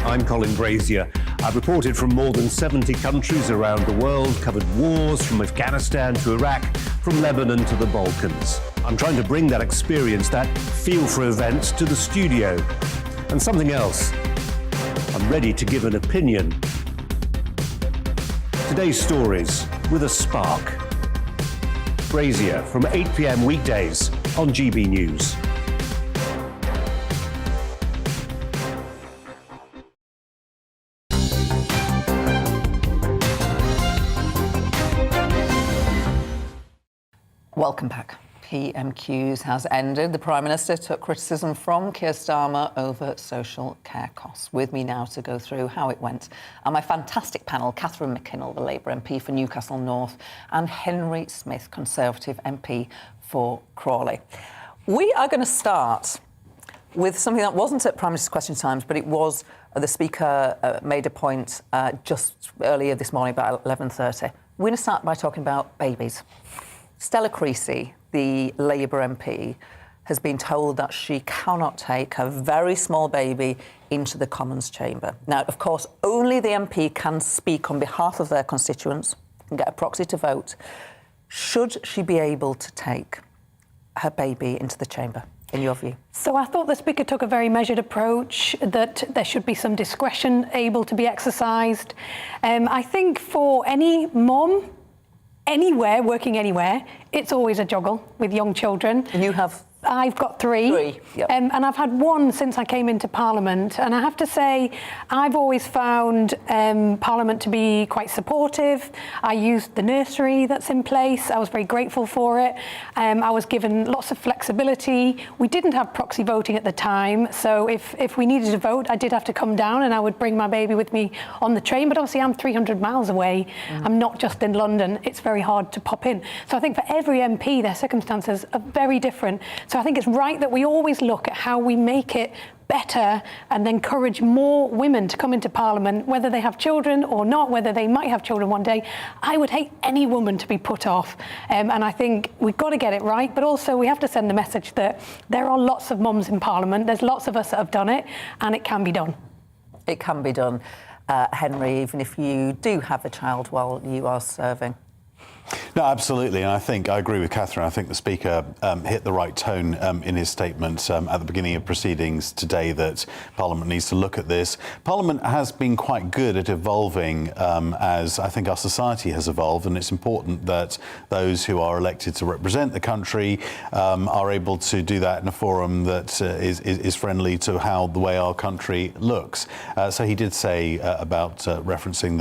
I'm Colin Brazier. I've reported from more than 70 countries around the world, covered wars from Afghanistan to Iraq, from Lebanon to the Balkans. I'm trying to bring that experience, that feel for events, to the studio. And something else. I'm ready to give an opinion. Today's stories with a spark. Brazier from 8 p.m. weekdays on GB News. Welcome back. PMQs has ended. The Prime Minister took criticism from Keir Starmer over social care costs. With me now to go through how it went are my fantastic panel, Catherine McKinnell, the Labour MP for Newcastle North, and Henry Smith, Conservative MP for Crawley. We are going to start with something that wasn't at Prime Minister's Question Times, but it was the Speaker made a point just earlier this morning, about 11:30. We're going to start by talking about babies. Stella Creasy, the Labour MP, has been told that she cannot take her very small baby into the Commons chamber. Now, of course, only the MP can speak on behalf of their constituents and get a proxy to vote. Should she be able to take her baby into the chamber, in your view? So I thought the Speaker took a very measured approach, that there should be some discretion able to be exercised. I think for any mum, anywhere, working anywhere, it's always a juggle with young children. You have? I've got three. Yep. And I've had one since I came into Parliament. And I have to say, I've always found Parliament to be quite supportive. I used the nursery that's in place. I was very grateful for it. I was given lots of flexibility. We didn't have proxy voting at the time. So if we needed to vote, I did have to come down and I would bring my baby with me on the train. But obviously, I'm 300 miles away. I'm not just in London. It's very hard to pop in. So I think for every MP, their circumstances are very different. So I think it's right that we always look at how we make it better and encourage more women to come into Parliament, whether they have children or not, whether they might have children one day. I would hate any woman to be put off. And I think we've got to get it right, but also we have to send the message that there are lots of mums in Parliament. There's lots of us that have done it, and it can be done. It can be done, Henry, even if you do have a child while you are serving. No, absolutely, and I think I agree with Catherine. I think the Speaker hit the right tone in his statement at the beginning of proceedings today that Parliament needs to look at this. Parliament has been quite good at evolving as I think our society has evolved, and it's important that those who are elected to represent the country are able to do that in a forum that is friendly to how the way our country looks. So he did say about referencing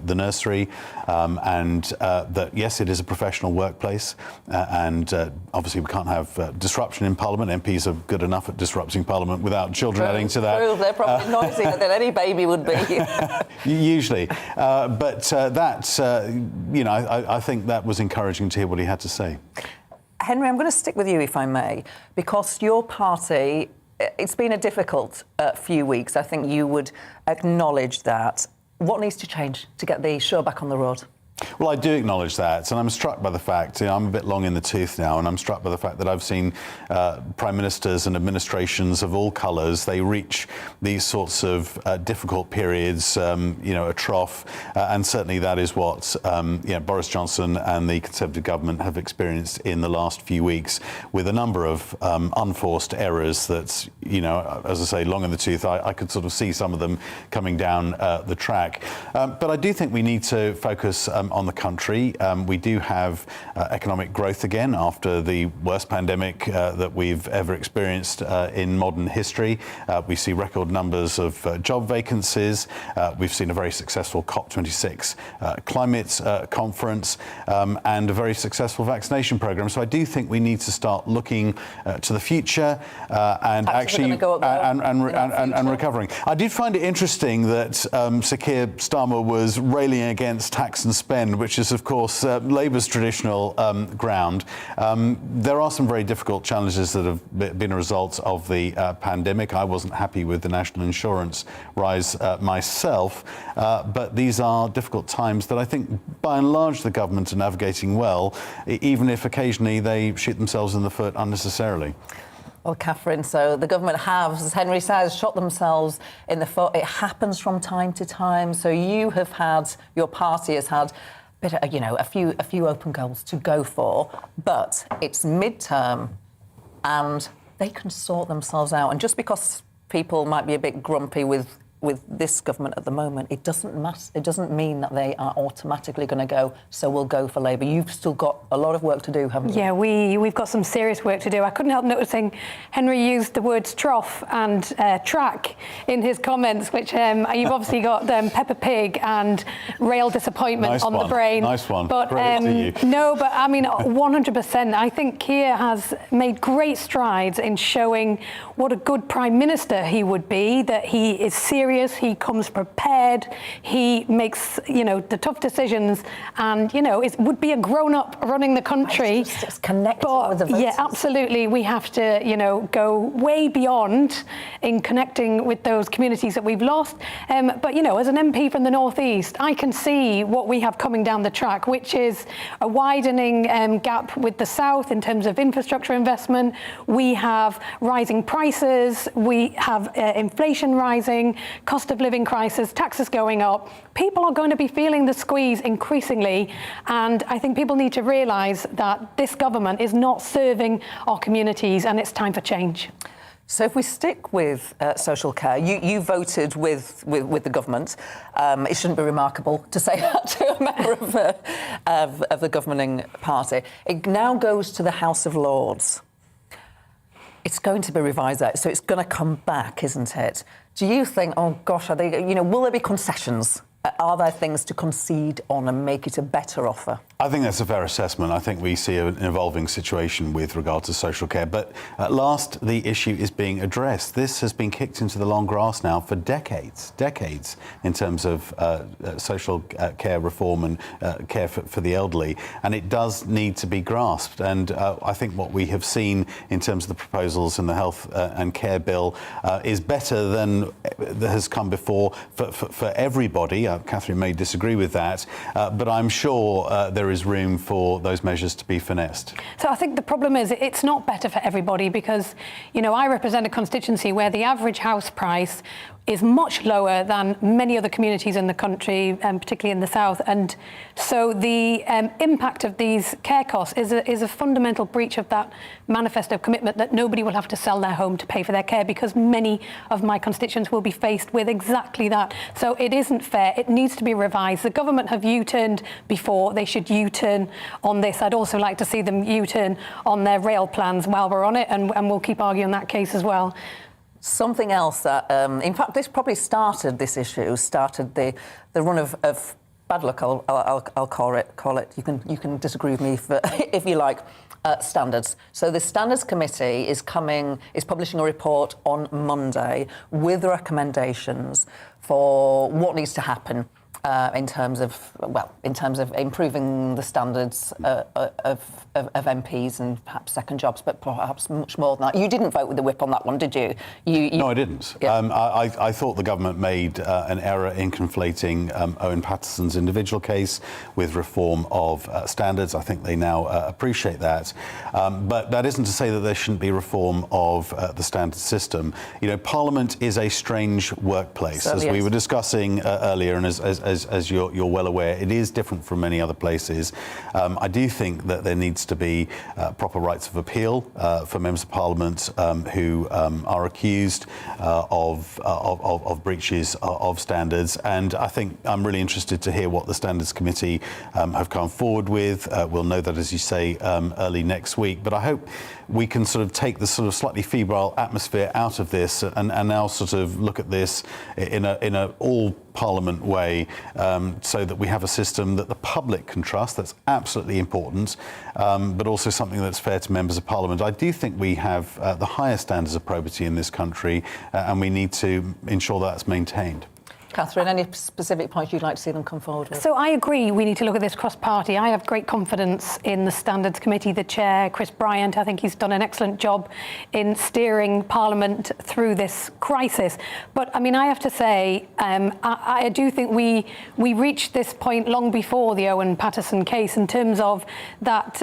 the nursery and that yes, it is a professional workplace, and obviously we can't have disruption in Parliament. MPs are good enough at disrupting Parliament without children adding to that. True, they're probably noisier than any baby would be. Usually. But I think that was encouraging to hear what he had to say. Henry, I'm going to stick with you, if I may, because your party, it's been a difficult few weeks. I think you would acknowledge that. What needs to change to get the show back on the road? Well, I do acknowledge that, and I'm struck by the fact, I'm a bit long in the tooth now, and I'm struck by the fact that I've seen prime ministers and administrations of all colours, they reach these sorts of difficult periods, a trough, and certainly that is what Boris Johnson and the Conservative government have experienced in the last few weeks, with a number of unforced errors that, as I say, long in the tooth, I could sort of see some of them coming down the track. But I do think we need to focus on the country. We do have economic growth again after the worst pandemic that we've ever experienced in modern history. We see record numbers of job vacancies. We've seen a very successful COP26 climate conference and a very successful vaccination programme. So I do think we need to start looking to the future and actually and recovering. I did find it interesting that Sir Keir Starmer was railing against tax and spend, which is, of course, Labour's traditional ground. There are some very difficult challenges that have been a result of the pandemic. I wasn't happy with the national insurance rise myself, but these are difficult times that I think, by and large, the government are navigating well, even if occasionally they shoot themselves in the foot unnecessarily. Well, Catherine, so the government have, as Henry says, shot themselves in the foot. It happens from time to time. So you have had, your party has had a few open goals to go for, but it's midterm and they can sort themselves out. And just because people might be a bit grumpy with with this government at the moment, it doesn't mean that they are automatically going to go, so we'll go for Labour. You've still got a lot of work to do, haven't you? Yeah, we've got some serious work to do. I couldn't help noticing Henry used the words trough and track in his comments, which you've obviously got Peppa Pig and rail disappointment nice on one. the brain. Nice one. But Credit to you. no, but I mean, 100%. I think Keir has made great strides in showing what a good Prime Minister he would be, that he is serious, he comes prepared, he makes, the tough decisions, and, it would be a grown-up running the country. It's connected with the voters. Yeah, absolutely. We have to, go way beyond in connecting with those communities that we've lost. But, as an MP from the North East, I can see what we have coming down the track, which is a widening gap with the South in terms of infrastructure investment. We have rising prices, we have inflation rising, cost of living crisis, taxes going up. People are going to be feeling the squeeze increasingly, and I think people need to realise that this government is not serving our communities, and it's time for change. So if we stick with social care, you voted with the government. It shouldn't be remarkable to say that to a member of the governing party. It now goes to the House of Lords. It's going to be revised out, so it's going to come back, isn't it? Do you think, oh gosh, are they, will there be concessions? Are there things to concede on and make it a better offer? I think that's a fair assessment. I think we see an evolving situation with regard to social care. But at last, the issue is being addressed. This has been kicked into the long grass now for decades in terms of social care reform and care for the elderly. And it does need to be grasped. And I think what we have seen in terms of the proposals in the Health and Care Bill is better than has come before for everybody. Catherine may disagree with that, but I'm sure there is room for those measures to be finessed. So I think the problem is it's not better for everybody because, I represent a constituency where the average house price is much lower than many other communities in the country, particularly in the south. And so the impact of these care costs is a fundamental breach of that manifesto commitment that nobody will have to sell their home to pay for their care, because many of my constituents will be faced with exactly that. So it isn't fair. It needs to be revised. The government have U-turned before. They should U-turn on this. I'd also like to see them U-turn on their rail plans while we're on it, and we'll keep arguing that case as well. Something else that, in fact, this probably started the run of bad luck. I'll call it. You can disagree with me if you like. Standards. So the Standards Committee is publishing a report on Monday with recommendations for what needs to happen in terms of improving the standards of MPs and perhaps second jobs, but perhaps much more than that. You didn't vote with the whip on that one, did you? No, I didn't. Yeah. I thought the government made an error in conflating Owen Paterson's individual case with reform of standards. I think they now appreciate that. But that isn't to say that there shouldn't be reform of the standards system. Parliament is a strange workplace, as we were discussing earlier, and as you're well aware, it is different from many other places. I do think that there needs to be proper rights of appeal for members of Parliament who are accused of breaches of standards. And I think I'm really interested to hear what the Standards Committee have come forward with. We'll know that, as you say, early next week. But I hope we can sort of take the sort of slightly febrile atmosphere out of this and now sort of look at this in a all Parliament way, so that we have a system that the public can trust. That's absolutely important, but also something that's fair to members of Parliament. I do think we have the highest standards of probity in this country, and we need to ensure that's maintained. Catherine, any specific points you'd like to see them come forward with? So I agree we need to look at this cross-party. I have great confidence in the Standards Committee, the chair, Chris Bryant. I think he's done an excellent job in steering Parliament through this crisis. But, I mean, I have to say, I do think we reached this point long before the Owen Paterson case in terms of that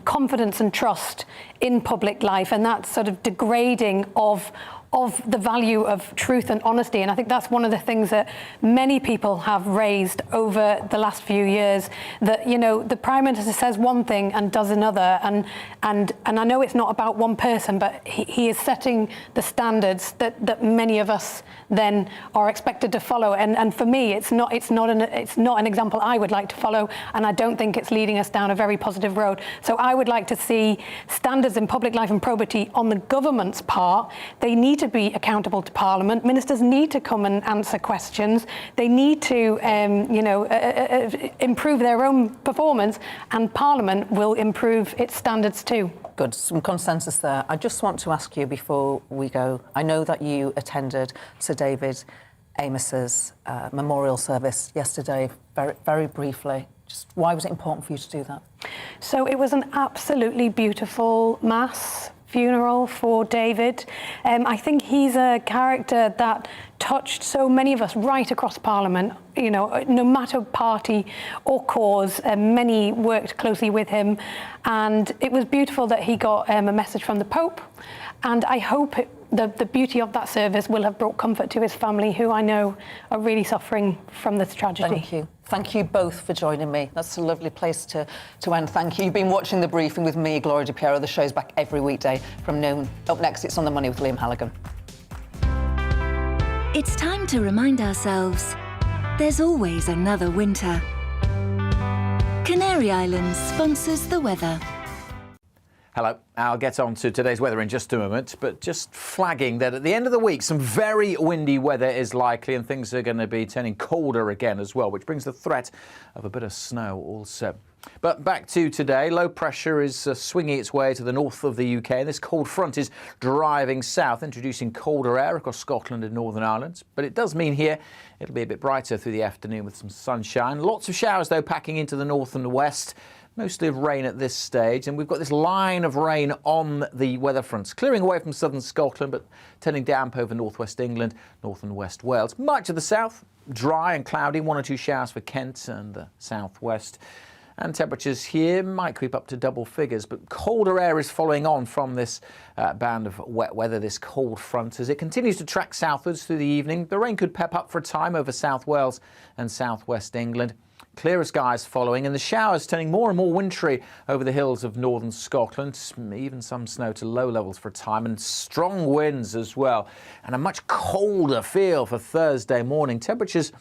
confidence and trust in public life and that sort of degrading of of the value of truth and honesty. And I think that's one of the things that many people have raised over the last few years, that, you know, the Prime Minister says one thing and does another. And I know it's not about one person, but he is setting the standards that many of us then are expected to follow. And for me, it's not an example I would like to follow, and I don't think it's leading us down a very positive road. So I would like to see standards in public life and probity on the government's part. They need to be accountable to Parliament. Ministers need to come and answer questions. They need to, improve their own performance, and Parliament will improve its standards too. Good, some consensus there. I just want to ask you before we go, I know that you attended Sir David Amos's memorial service yesterday, very, very briefly. Just why was it important for you to do that? So it was an absolutely beautiful mass funeral for David. I think he's a character that touched so many of us right across Parliament, you know, no matter party or cause. Many worked closely with him, and it was beautiful that he got a message from the Pope, and I hope the beauty of that service will have brought comfort to his family, who I know are really suffering from this tragedy. Thank you. Thank you both for joining me. That's a lovely place to end. Thank you. You've been watching The Briefing with me, Gloria Di Piero. The show's back every weekday from noon. Up next, it's On the Money with Liam Halligan. It's time to remind ourselves there's always another winter. Canary Islands sponsors the weather. Hello, I'll get on to today's weather in just a moment, but just flagging that at the end of the week, some very windy weather is likely and things are going to be turning colder again as well, which brings the threat of a bit of snow also. But back to today, low pressure is swinging its way to the north of the UK, and this cold front is driving south, introducing colder air across Scotland and Northern Ireland. But it does mean here it'll be a bit brighter through the afternoon with some sunshine. Lots of showers, though, packing into the north and west. Mostly of rain at this stage, and we've got this line of rain on the weather fronts, clearing away from southern Scotland, but turning damp over northwest England, north and west Wales. Much of the south, dry and cloudy, 1 or 2 showers for Kent and the southwest. And temperatures here might creep up to double figures, but colder air is following on from this band of wet weather, this cold front. As it continues to track southwards through the evening, the rain could pep up for a time over South Wales and southwest England. Clearer skies following, and the showers turning more and more wintry over the hills of northern Scotland. Even some snow to low levels for a time, and strong winds as well. And a much colder feel for Thursday morning. Temperatures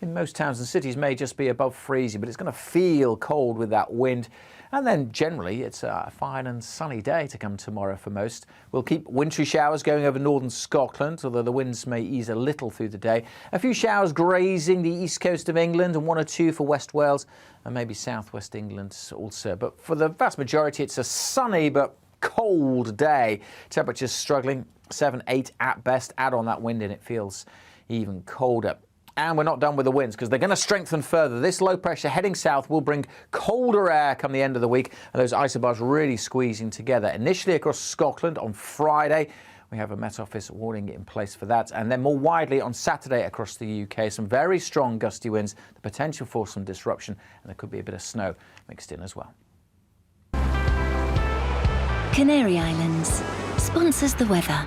in most towns and cities may just be above freezing, but it's going to feel cold with that wind. And then generally it's a fine and sunny day to come tomorrow for most. We'll keep wintry showers going over northern Scotland, although the winds may ease a little through the day. A few showers grazing the east coast of England, and 1 or 2 for West Wales and maybe southwest England also. But for the vast majority, it's a sunny but cold day. Temperatures struggling, 7, 8 at best. Add on that wind and it feels even colder. And we're not done with the winds, because they're going to strengthen further. This low pressure heading south will bring colder air come the end of the week, and those isobars really squeezing together. Initially across Scotland on Friday, we have a Met Office warning in place for that. And then more widely on Saturday across the UK, some very strong gusty winds, the potential for some disruption, and there could be a bit of snow mixed in as well. Canary Islands sponsors the weather.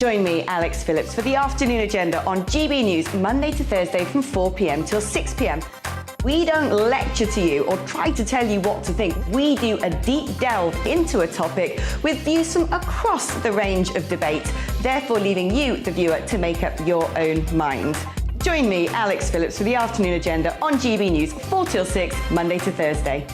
Join me, Alex Phillips, for the afternoon agenda on GB News, Monday to Thursday from 4 p.m. till 6 p.m. We don't lecture to you or try to tell you what to think. We do a deep delve into a topic with views from across the range of debate, therefore leaving you, the viewer, to make up your own mind. Join me, Alex Phillips, for the afternoon agenda on GB News, 4 till 6, Monday to Thursday.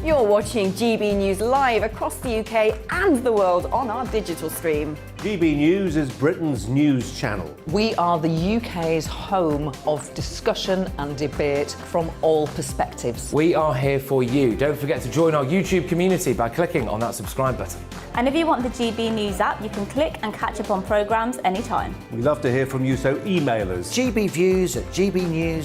You're watching GB News live across the UK and the world on our digital stream. GB News is Britain's news channel. We are the UK's home of discussion and debate from all perspectives. We are here for you. Don't forget to join our YouTube community by clicking on that subscribe button. And if you want the GB News app, you can click and catch up on programmes anytime. We love to hear from you, so email us. GBviews@gbnews.com.